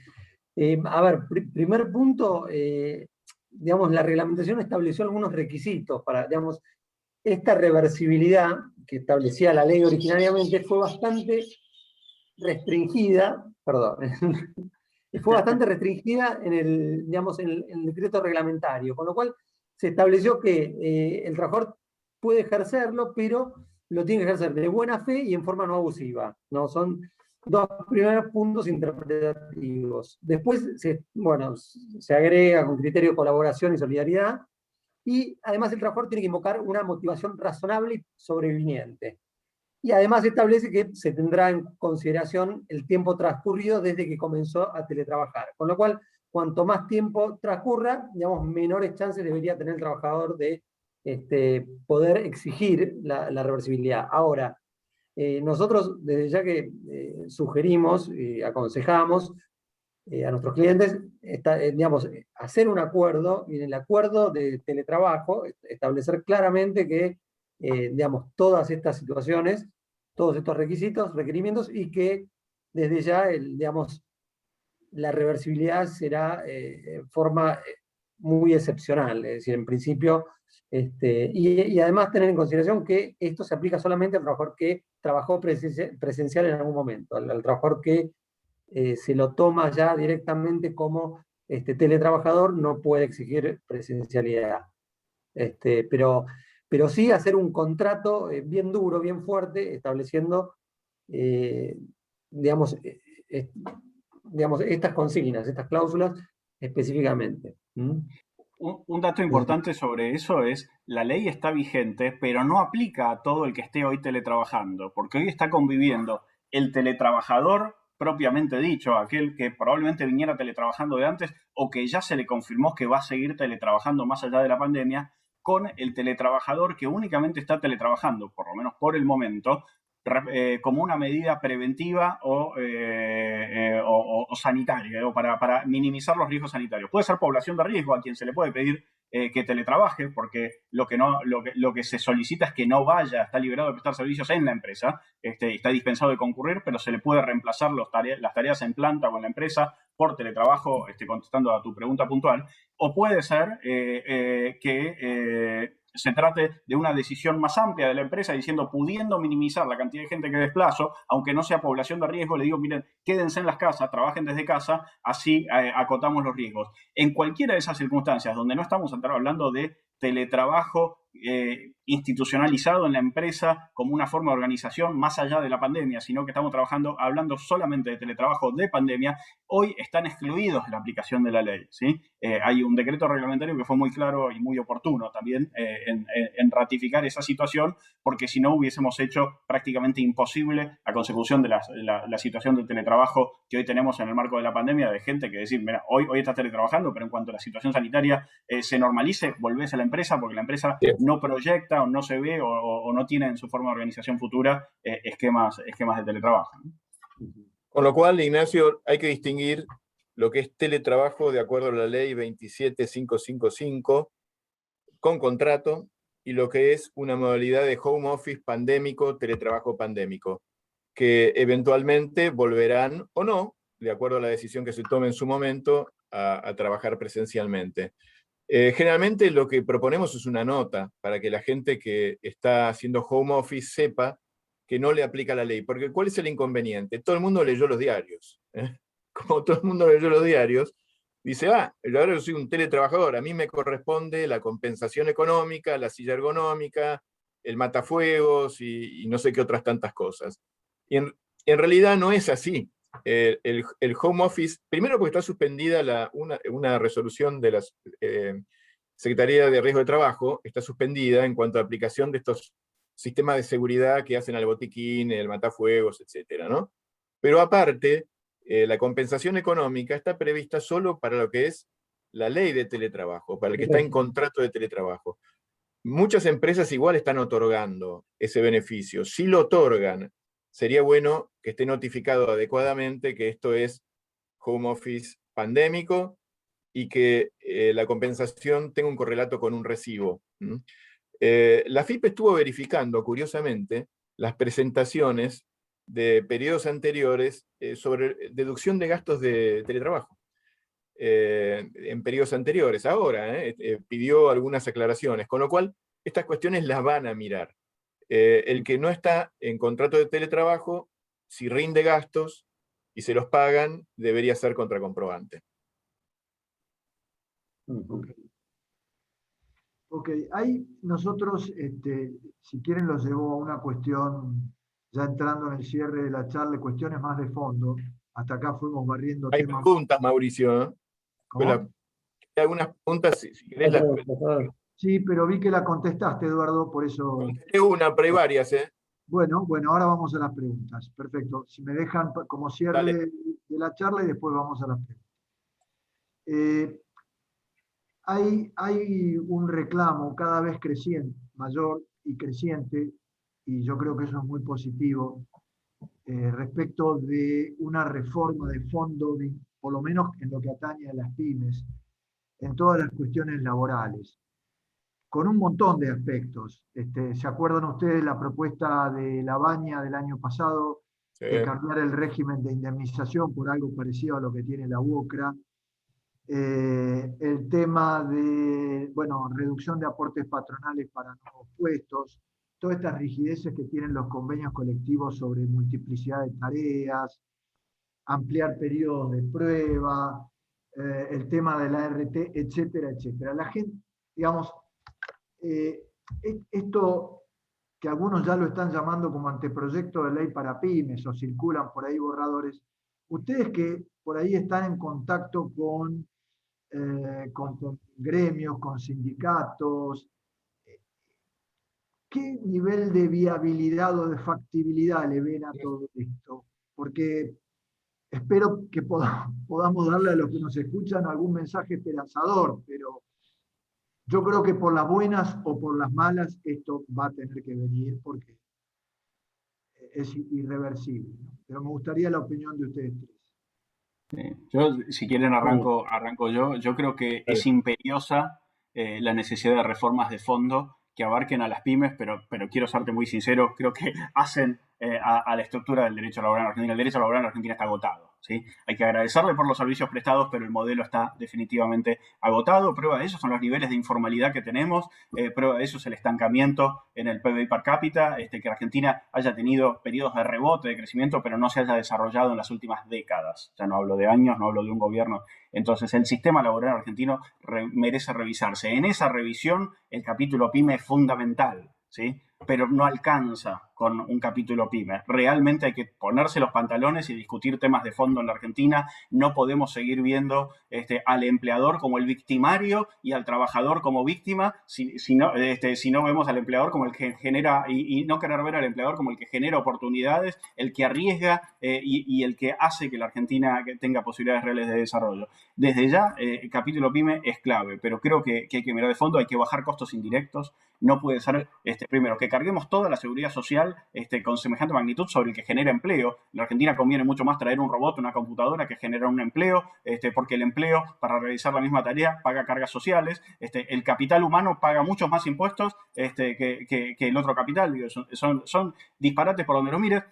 A ver, primer punto, digamos, la reglamentación estableció algunos requisitos para, digamos, esta reversibilidad que establecía la ley originariamente fue bastante restringida, perdón, fue bastante restringida en el, digamos, en el decreto reglamentario, con lo cual se estableció que el trabajador puede ejercerlo, pero lo tiene que ejercer de buena fe y en forma no abusiva, ¿no? Son dos primeros puntos interpretativos. Después, se agrega con criterio de colaboración y solidaridad, y además el trabajador tiene que invocar una motivación razonable y sobreviniente. Y además establece que se tendrá en consideración el tiempo transcurrido desde que comenzó a teletrabajar. Con lo cual, cuanto más tiempo transcurra, digamos, menores chances debería tener el trabajador de poder exigir la reversibilidad. Ahora, nosotros desde ya que sugerimos y aconsejamos a nuestros clientes, digamos, hacer un acuerdo, y en el acuerdo de teletrabajo, establecer claramente que, digamos, todas estas situaciones, todos estos requisitos, requerimientos, y que desde ya, digamos, la reversibilidad será en forma muy excepcional, es decir, en principio, y además tener en consideración que esto se aplica solamente al trabajador que trabajó presencial en algún momento, al trabajador que se lo toma ya directamente como teletrabajador, no puede exigir presencialidad. Pero sí hacer un contrato bien duro, bien fuerte, estableciendo, digamos, digamos, estas consignas, estas cláusulas específicamente. Un dato importante sobre eso es, la ley está vigente, pero no aplica a todo el que esté hoy teletrabajando, porque hoy está conviviendo el teletrabajador propiamente dicho, aquel que probablemente viniera teletrabajando de antes o que ya se le confirmó que va a seguir teletrabajando más allá de la pandemia, con el teletrabajador que únicamente está teletrabajando, por lo menos por el momento, como una medida preventiva o sanitaria, o para minimizar los riesgos sanitarios. Puede ser población de riesgo a quien se le puede pedir que teletrabaje, porque lo que se solicita es que no vaya, está liberado de prestar servicios en la empresa, está dispensado de concurrir, pero se le puede reemplazar las tareas en planta o en la empresa por teletrabajo, contestando a tu pregunta puntual. O puede ser que se trate de una decisión más amplia de la empresa, diciendo, pudiendo minimizar la cantidad de gente que desplazo, aunque no sea población de riesgo, le digo, miren, quédense en las casas, trabajen desde casa, así acotamos los riesgos. En cualquiera de esas circunstancias, donde no estamos hablando de teletrabajo institucionalizado en la empresa como una forma de organización más allá de la pandemia, sino que estamos hablando solamente de teletrabajo de pandemia, hoy están excluidos de la aplicación de la ley, ¿sí? Hay un decreto reglamentario que fue muy claro y muy oportuno también en ratificar esa situación, porque si no hubiésemos hecho prácticamente imposible la consecución de la situación del teletrabajo que hoy tenemos en el marco de la pandemia, de gente que decir, mira, hoy estás teletrabajando, pero en cuanto a la situación sanitaria se normalice, volvés a la empresa, porque la empresa no proyecta o no se ve o no tiene en su forma de organización futura esquemas de teletrabajo, ¿no? Con lo cual, Ignacio, hay que distinguir lo que es teletrabajo de acuerdo a la ley 27555 con contrato y lo que es una modalidad de home office pandémico, teletrabajo pandémico, que eventualmente volverán o no, de acuerdo a la decisión que se tome en su momento, a trabajar presencialmente. Generalmente lo que proponemos es una nota para que la gente que está haciendo home office sepa que no le aplica la ley. Porque ¿cuál es el inconveniente? Todo el mundo leyó los diarios. Como todo el mundo leyó los diarios, dice, ahora yo soy un teletrabajador, a mí me corresponde la compensación económica, la silla ergonómica, el matafuegos y no sé qué otras tantas cosas. Y en realidad no es así. El home office, primero porque está suspendida una resolución de la Secretaría de Riesgo de Trabajo, está suspendida en cuanto a aplicación de estos sistemas de seguridad que hacen al botiquín, el matafuegos, etcétera, ¿no? Pero aparte, la compensación económica está prevista solo para lo que es la ley de teletrabajo, para el que está en contrato de teletrabajo. Muchas empresas igual están otorgando ese beneficio. Si lo otorgan, sería bueno que esté notificado adecuadamente que esto es home office pandémico y que la compensación tenga un correlato con un recibo. La FIP estuvo verificando, curiosamente, las presentaciones de periodos anteriores sobre deducción de gastos de teletrabajo. En periodos anteriores. Ahora pidió algunas aclaraciones, con lo cual estas cuestiones las van a mirar. El que no está en contrato de teletrabajo, si rinde gastos y se los pagan, debería ser contracomprobante. Ok, ahí nosotros, si quieren, los llevo a una cuestión, ya entrando en el cierre de la charla, cuestiones más de fondo. Hasta acá fuimos barriendo Hay temas. preguntas, Mauricio. ¿Cómo? Hay algunas preguntas, si querés las... Sí, pero vi que la contestaste, Eduardo, por eso... Contesté una, pero hay varias, ¿eh? Bueno, ahora vamos a las preguntas. Perfecto. Si me dejan como cierre Dale. de la charla y después vamos a las preguntas. Hay un reclamo cada vez creciente, mayor y creciente, y yo creo que eso es muy positivo, respecto de una reforma de fondo, por lo menos en lo que atañe a las pymes, en todas las cuestiones laborales, con un montón de aspectos. ¿Se acuerdan ustedes la propuesta de La Baña del año pasado, Sí. de cambiar el régimen de indemnización por algo parecido a lo que tiene la UOCRA? El tema de, reducción de aportes patronales para nuevos puestos, todas estas rigideces que tienen los convenios colectivos sobre multiplicidad de tareas, ampliar periodos de prueba, el tema de la ART, etcétera, etcétera. La gente, digamos, esto que algunos ya lo están llamando como anteproyecto de ley para pymes o circulan por ahí borradores, ustedes que por ahí están en contacto con gremios, con sindicatos, ¿qué nivel de viabilidad o de factibilidad le ven a todo esto? Porque espero que podamos darle a los que nos escuchan algún mensaje esperanzador, pero yo creo que por las buenas o por las malas esto va a tener que venir porque es irreversible, ¿no? Pero me gustaría la opinión de ustedes tres. Yo, si quieren, arranco yo. Yo creo que es imperiosa la necesidad de reformas de fondo que abarquen a las pymes, pero quiero serte muy sincero, creo que hacen a la estructura del derecho laboral en Argentina. El derecho laboral en Argentina está agotado, ¿sí? Hay que agradecerle por los servicios prestados, pero el modelo está definitivamente agotado. Prueba de eso son los niveles de informalidad que tenemos, prueba de eso es el estancamiento en el PBI per cápita, que Argentina haya tenido periodos de rebote, de crecimiento, pero no se haya desarrollado en las últimas décadas. Ya no hablo de años, no hablo de un gobierno. Entonces, el sistema laboral argentino merece revisarse. En esa revisión, el capítulo PYME es fundamental, ¿sí? Pero no alcanza con un capítulo PYME. Realmente hay que ponerse los pantalones y discutir temas de fondo en la Argentina. No podemos seguir viendo al empleador como el victimario y al trabajador como víctima si no vemos al empleador como el que genera y no querer ver al empleador como el que genera oportunidades, el que arriesga y el que hace que la Argentina tenga posibilidades reales de desarrollo. Desde ya, el capítulo PYME es clave, pero creo que hay que mirar de fondo, hay que bajar costos indirectos. No puede ser, primero, que carguemos toda la seguridad social con semejante magnitud sobre el que genera empleo. En la Argentina conviene mucho más traer un robot, una computadora que genera un empleo, porque el empleo, para realizar la misma tarea, paga cargas sociales. El capital humano paga muchos más impuestos que el otro capital. Digo, son disparates por donde lo mires.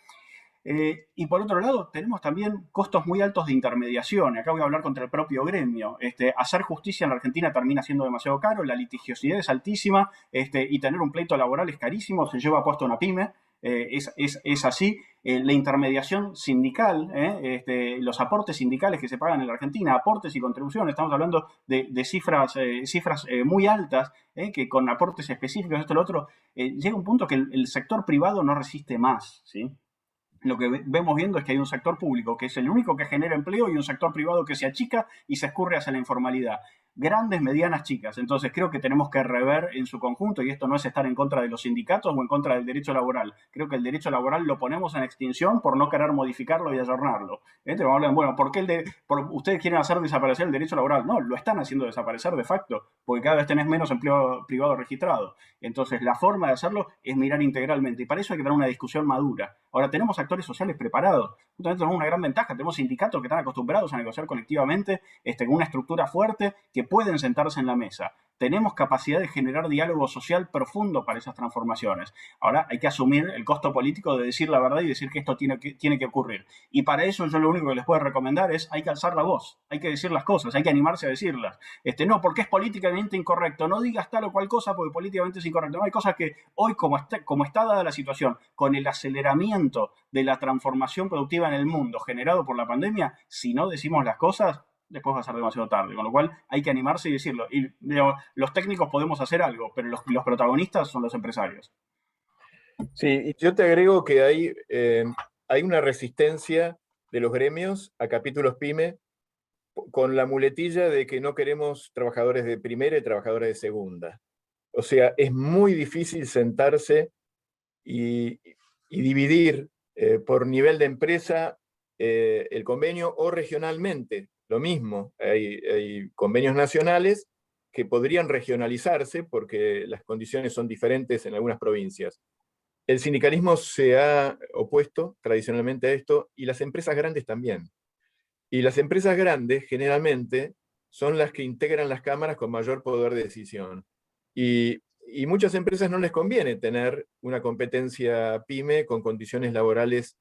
Y por otro lado, tenemos también costos muy altos de intermediación. Acá voy a hablar contra el propio gremio. Hacer justicia en la Argentina termina siendo demasiado caro, la litigiosidad es altísima y tener un pleito laboral es carísimo, se lleva puesto una pyme. es así. La intermediación sindical, los aportes sindicales que se pagan en la Argentina, aportes y contribuciones, estamos hablando de cifras muy altas, que con aportes específicos, esto y lo otro, llega un punto que el sector privado no resiste más, ¿sí? Lo que vemos viendo es que hay un sector público que es el único que genera empleo y un sector privado que se achica y se escurre hacia la informalidad. Grandes, medianas, chicas. Entonces creo que tenemos que rever en su conjunto, y esto no es estar en contra de los sindicatos o en contra del derecho laboral. Creo que el derecho laboral lo ponemos en extinción por no querer modificarlo y ayornarlo. Te hablan, bueno, ¿por qué ustedes quieren hacer desaparecer el derecho laboral? No, lo están haciendo desaparecer de facto, porque cada vez tenés menos empleo privado registrado. Entonces la forma de hacerlo es mirar integralmente, y para eso hay que tener una discusión madura. Ahora, tenemos actores sociales preparados. Justamente tenemos una gran ventaja. Tenemos sindicatos que están acostumbrados a negociar colectivamente, con una estructura fuerte, que pueden sentarse en la mesa. Tenemos capacidad de generar diálogo social profundo para esas transformaciones. Ahora hay que asumir el costo político de decir la verdad y decir que esto tiene que ocurrir. Y para eso yo lo único que les puedo recomendar es hay que alzar la voz, hay que decir las cosas, hay que animarse a decirlas. No, porque es políticamente incorrecto, no digas tal o cual cosa porque políticamente es incorrecto. No, hay cosas que hoy, como está dada la situación, con el aceleramiento de la transformación productiva en el mundo generado por la pandemia, si no decimos las cosas, después va a ser demasiado tarde, con lo cual hay que animarse y decirlo. Y los técnicos podemos hacer algo, pero los protagonistas son los empresarios. Sí, y yo te agrego que hay una resistencia de los gremios a capítulos PYME con la muletilla de que no queremos trabajadores de primera y trabajadores de segunda. O sea, es muy difícil sentarse y dividir por nivel de empresa el convenio, o regionalmente. Lo mismo, hay convenios nacionales que podrían regionalizarse porque las condiciones son diferentes en algunas provincias. El sindicalismo se ha opuesto tradicionalmente a esto, y las empresas grandes también. Y las empresas grandes generalmente son las que integran las cámaras con mayor poder de decisión. Y muchas empresas no les conviene tener una competencia PYME con condiciones laborales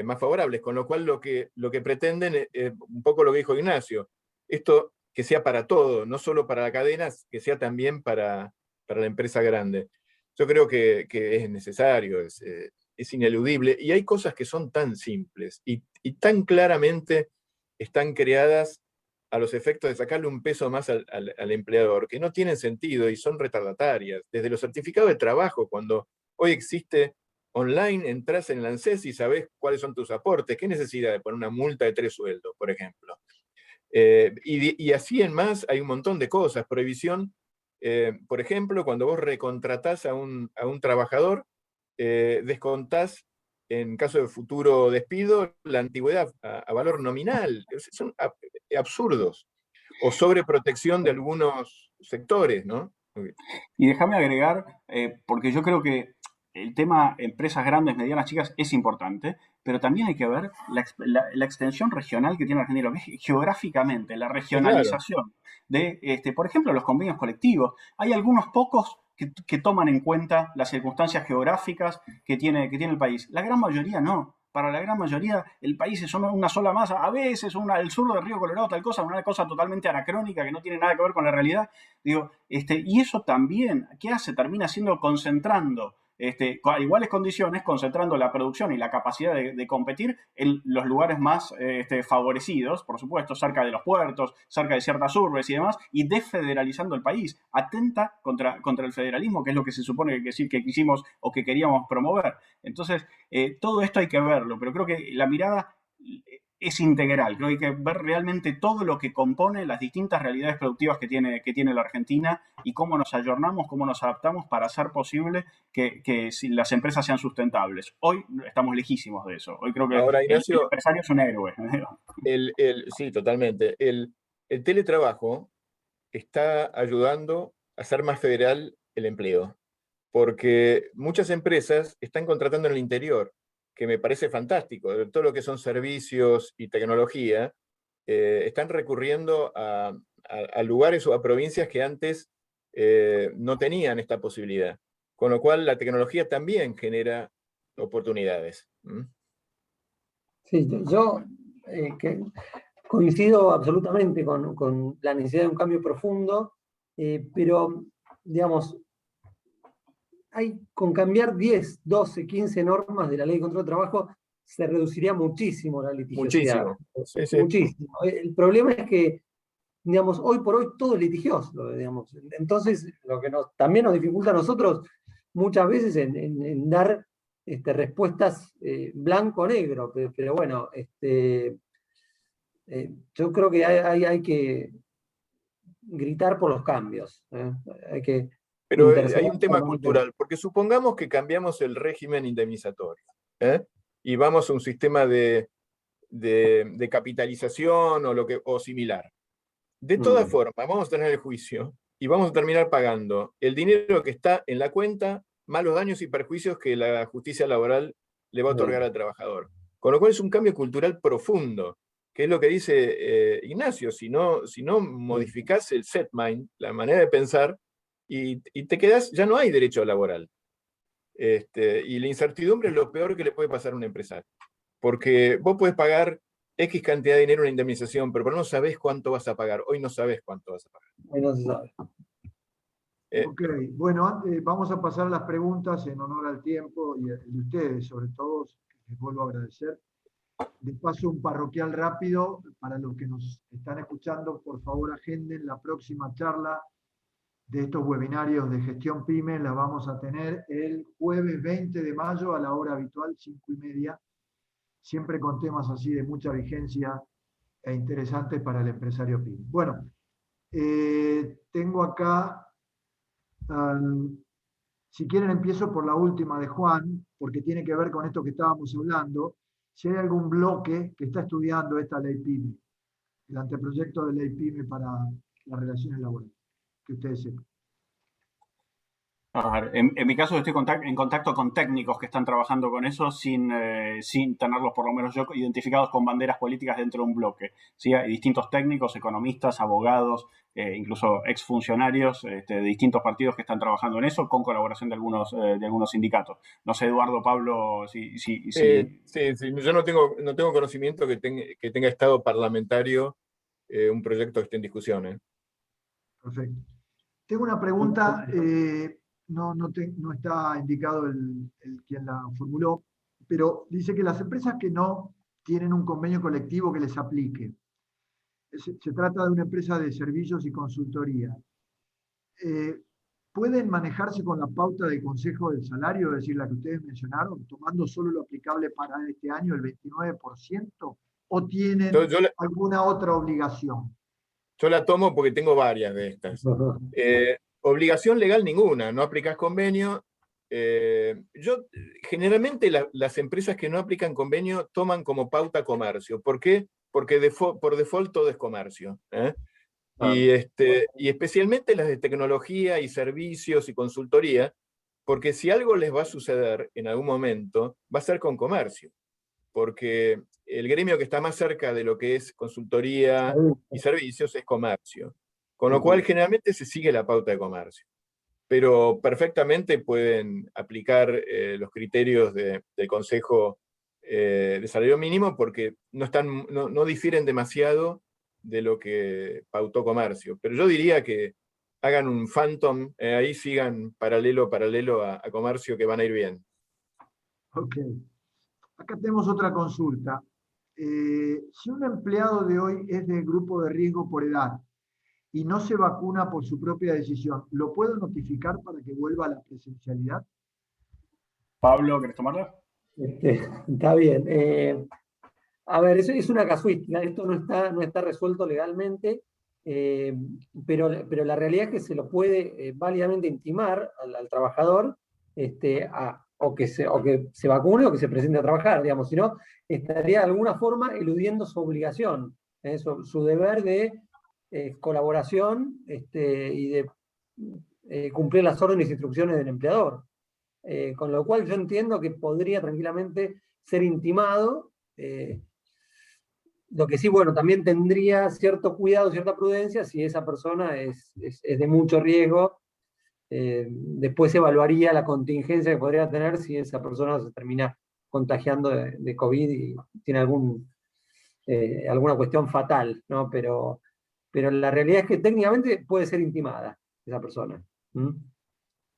más favorables, con lo cual lo que pretenden es un poco lo que dijo Ignacio, esto que sea para todo, no solo para la cadena, que sea también para la empresa grande. Yo creo que es necesario, es ineludible, y hay cosas que son tan simples y tan claramente están creadas a los efectos de sacarle un peso más al empleador, que no tienen sentido y son retardatarias. Desde los certificados de trabajo, cuando hoy existe online, entras en el ANSES y sabés cuáles son tus aportes. ¿Qué necesidad de poner una multa de 3 sueldos, por ejemplo? Y así en más hay un montón de cosas. Prohibición, por ejemplo, cuando vos recontratás a un trabajador, descontás, en caso de futuro despido, la antigüedad a valor nominal. Son absurdos. O sobreprotección de algunos sectores, ¿no? Y déjame agregar, porque yo creo que el tema empresas grandes, medianas, chicas es importante, pero también hay que ver la extensión regional que tiene Argentina, lo que es geográficamente, la regionalización de, por ejemplo, los convenios colectivos. Hay algunos pocos que toman en cuenta las circunstancias geográficas que tiene el país. La gran mayoría no. Para la gran mayoría el país es una sola masa, a veces el sur del río Colorado, tal cosa, una cosa totalmente anacrónica que no tiene nada que ver con la realidad. Y eso también, ¿qué hace? Termina siendo concentrando, a iguales condiciones, concentrando la producción y la capacidad de competir en los lugares más favorecidos, por supuesto, cerca de los puertos, cerca de ciertas urbes y demás, y desfederalizando el país. Atenta contra el federalismo, que es lo que se supone que quisimos o que queríamos promover. Entonces, todo esto hay que verlo, pero creo que la mirada es integral. Creo que hay que ver realmente todo lo que compone las distintas realidades productivas que tiene la Argentina y cómo nos ayornamos, cómo nos adaptamos para hacer posible que las empresas sean sustentables. Hoy estamos lejísimos de eso. Hoy creo que ahora, Ignacio, el empresario es un héroe. Sí, totalmente. El teletrabajo está ayudando a hacer más federal el empleo, porque muchas empresas están contratando en el interior, que me parece fantástico. Todo lo que son servicios y tecnología, están recurriendo a lugares o a provincias que antes no tenían esta posibilidad. Con lo cual la tecnología también genera oportunidades. Sí, yo coincido absolutamente con la necesidad de un cambio profundo, pero, digamos, con cambiar 10, 12, 15 normas de la Ley de Control de Trabajo, se reduciría muchísimo la litigiosidad. Muchísimo. Sí, sí. Muchísimo. El problema es que, digamos, hoy por hoy todo es litigioso, digamos. Entonces, lo que también nos dificulta a nosotros muchas veces en dar respuestas blanco-negro, pero bueno, yo creo que hay que gritar por los cambios. Hay que Pero hay interceder un tema cultural, porque supongamos que cambiamos el régimen indemnizatorio, ¿eh? Y vamos a un sistema de capitalización o similar. De todas formas, vamos a tener el juicio y vamos a terminar pagando el dinero que está en la cuenta, más los daños y perjuicios que la justicia laboral le va a otorgar al trabajador. Con lo cual es un cambio cultural profundo, que es lo que dice Ignacio. Si no modificás el set mind, la manera de pensar, y te quedás, ya no hay derecho laboral. Y la incertidumbre es lo peor que le puede pasar a un empresario. Porque vos podés pagar X cantidad de dinero en indemnización, pero no sabés cuánto vas a pagar. Hoy no sabés cuánto vas a pagar. Hoy no se sabe. Ok, bueno, vamos a pasar a las preguntas en honor al tiempo y de ustedes, sobre todo, les vuelvo a agradecer. De paso, un parroquial rápido, para los que nos están escuchando, por favor agenden la próxima charla de estos webinarios de gestión PYME. La vamos a tener el jueves 20 de mayo a la hora habitual, 5:30, siempre con temas así de mucha vigencia e interesantes para el empresario PYME. Bueno, tengo acá, si quieren empiezo por la última de Juan, porque tiene que ver con esto que estábamos hablando. Si hay algún bloque que está estudiando esta ley PYME, el anteproyecto de ley PYME para las relaciones laborales, que ustedes sepan. A ver, en mi caso estoy en contacto con técnicos que están trabajando con eso sin tenerlos, por lo menos yo, identificados con banderas políticas dentro de un bloque. ¿Sí? Hay distintos técnicos, economistas, abogados, incluso exfuncionarios de distintos partidos que están trabajando en eso, con colaboración de algunos sindicatos. No sé, Eduardo, Pablo, si... Sí, yo no tengo conocimiento que tenga estado parlamentario un proyecto que esté en discusión. Perfecto. Tengo una pregunta, no está indicado quien la formuló, pero dice que las empresas que no tienen un convenio colectivo que les aplique, se trata de una empresa de servicios y consultoría, ¿pueden manejarse con la pauta del Consejo del Salario, es decir, la que ustedes mencionaron, tomando solo lo aplicable para este año, el 29%, o tienen alguna otra obligación? Yo la tomo porque tengo varias de estas. Obligación legal ninguna, no aplicás convenio. Generalmente las empresas que no aplican convenio toman como pauta comercio. ¿Por qué? Porque por default todo es comercio. Y especialmente las de tecnología y servicios y consultoría, porque si algo les va a suceder en algún momento, va a ser con comercio. Porque el gremio que está más cerca de lo que es consultoría y servicios es comercio. Con lo cual generalmente se sigue la pauta de comercio. Pero perfectamente pueden aplicar los criterios del Consejo de Salario Mínimo porque no difieren demasiado de lo que pautó comercio. Pero yo diría que hagan un phantom, ahí sigan paralelo a comercio, que van a ir bien. Ok. Acá tenemos otra consulta. Si un empleado de hoy es de grupo de riesgo por edad y no se vacuna por su propia decisión, ¿lo puedo notificar para que vuelva a la presencialidad? Pablo, ¿querés tomarla? Está bien. A ver, eso es una casuística, esto no está resuelto legalmente, pero la realidad es que se lo puede válidamente intimar al trabajador o que se vacune o que se presente a trabajar, digamos, si no, estaría de alguna forma eludiendo su obligación, su deber de colaboración y de cumplir las órdenes e instrucciones del empleador. Con lo cual yo entiendo que podría tranquilamente ser intimado. Lo que sí, bueno, también tendría cierto cuidado, cierta prudencia si esa persona es de mucho riesgo. Después evaluaría la contingencia que podría tener si esa persona se termina contagiando de COVID y tiene alguna cuestión fatal, ¿no? Pero la realidad es que técnicamente puede ser intimada esa persona.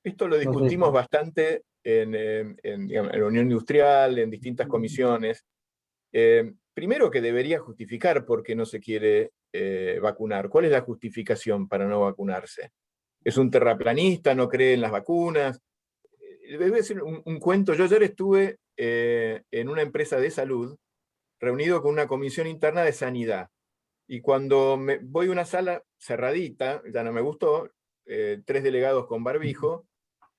Esto lo discutimos bastante digamos, en la Unión Industrial, en distintas comisiones. Primero que debería justificar por qué no se quiere vacunar. ¿Cuál es la justificación para no vacunarse? ¿Es un terraplanista? ¿No cree en las vacunas? Debe decir un cuento. Yo ayer estuve en una empresa de salud reunido con una comisión interna de sanidad. Y cuando voy a una sala cerradita, ya no me gustó, 3 delegados con barbijo,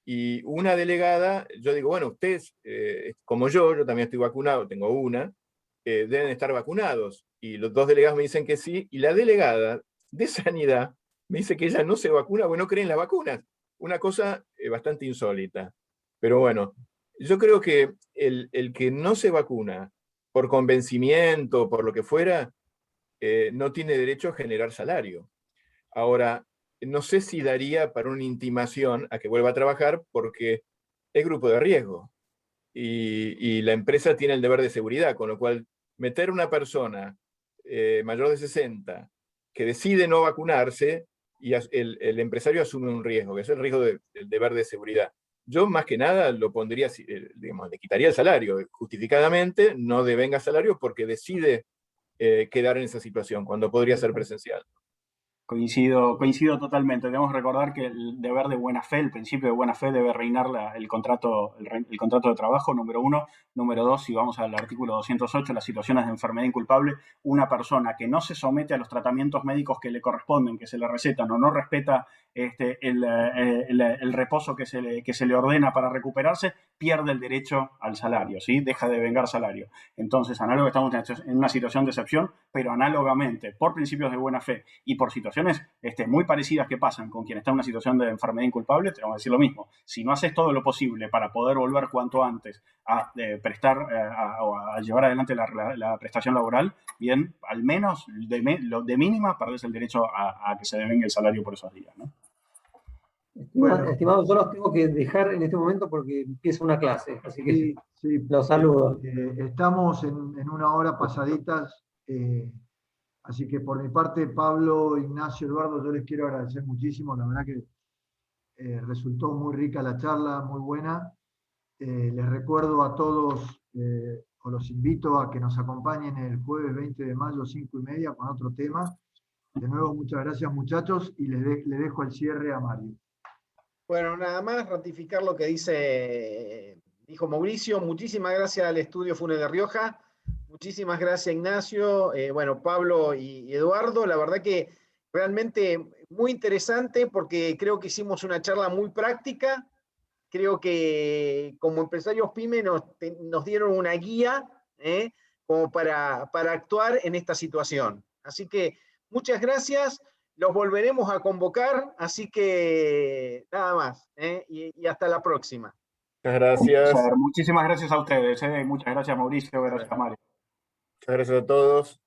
y una delegada, yo digo, bueno, ustedes, como yo también estoy vacunado, tengo una, deben estar vacunados. Y los 2 delegados me dicen que sí, y la delegada de sanidad me dice que ella no se vacuna, porque no cree en las vacunas. Una cosa bastante insólita. Pero bueno, yo creo que el que no se vacuna por convencimiento, por lo que fuera, no tiene derecho a generar salario. Ahora, no sé si daría para una intimación a que vuelva a trabajar porque es grupo de riesgo y la empresa tiene el deber de seguridad, con lo cual meter a una persona mayor de 60 que decide no vacunarse y el empresario asume un riesgo, que es el riesgo del deber de seguridad. Yo más que nada lo pondría, digamos, le quitaría el salario justificadamente, no devenga salario porque decide quedar en esa situación, cuando podría ser presencial. Coincido totalmente. Debemos recordar que el deber de buena fe, el principio de buena fe debe reinar el contrato de trabajo, número 1. Número 2, si vamos al artículo 208, las situaciones de enfermedad inculpable, una persona que no se somete a los tratamientos médicos que le corresponden, que se le recetan o no respeta el reposo que se le ordena para recuperarse, pierde el derecho al salario, ¿sí? Deja de vengar salario. Entonces, análogo, estamos en una situación de excepción, pero análogamente, por principios de buena fe y por situaciones muy parecidas que pasan con quien está en una situación de enfermedad inculpable, te vamos a decir lo mismo. Si no haces todo lo posible para poder volver cuanto antes a prestar o a llevar adelante la prestación laboral, bien, al menos de mínima perdés el derecho a que se devengue el salario por esos días, ¿no? Bueno, estimado, yo los tengo que dejar en este momento porque empieza una clase, así que sí, los saludo. Estamos en una hora pasaditas, así que por mi parte, Pablo, Ignacio, Eduardo, yo les quiero agradecer muchísimo, la verdad que resultó muy rica la charla, muy buena. Les recuerdo a todos, o los invito a que nos acompañen el jueves 20 de mayo, 5:30, con otro tema. De nuevo, muchas gracias, muchachos, y le dejo el cierre a Mario. Bueno, nada más ratificar lo que dijo Mauricio. Muchísimas gracias al Estudio FUNE de Rioja. Muchísimas gracias, Ignacio, bueno, Pablo y Eduardo. La verdad que realmente muy interesante porque creo que hicimos una charla muy práctica. Creo que como empresarios PYME nos dieron una guía como para actuar en esta situación. Así que muchas gracias. Los volveremos a convocar, así que nada más, y hasta la próxima. Muchas gracias. Muchísimas gracias a ustedes. Muchas gracias, Mauricio. Gracias, Mario. Muchas gracias a todos.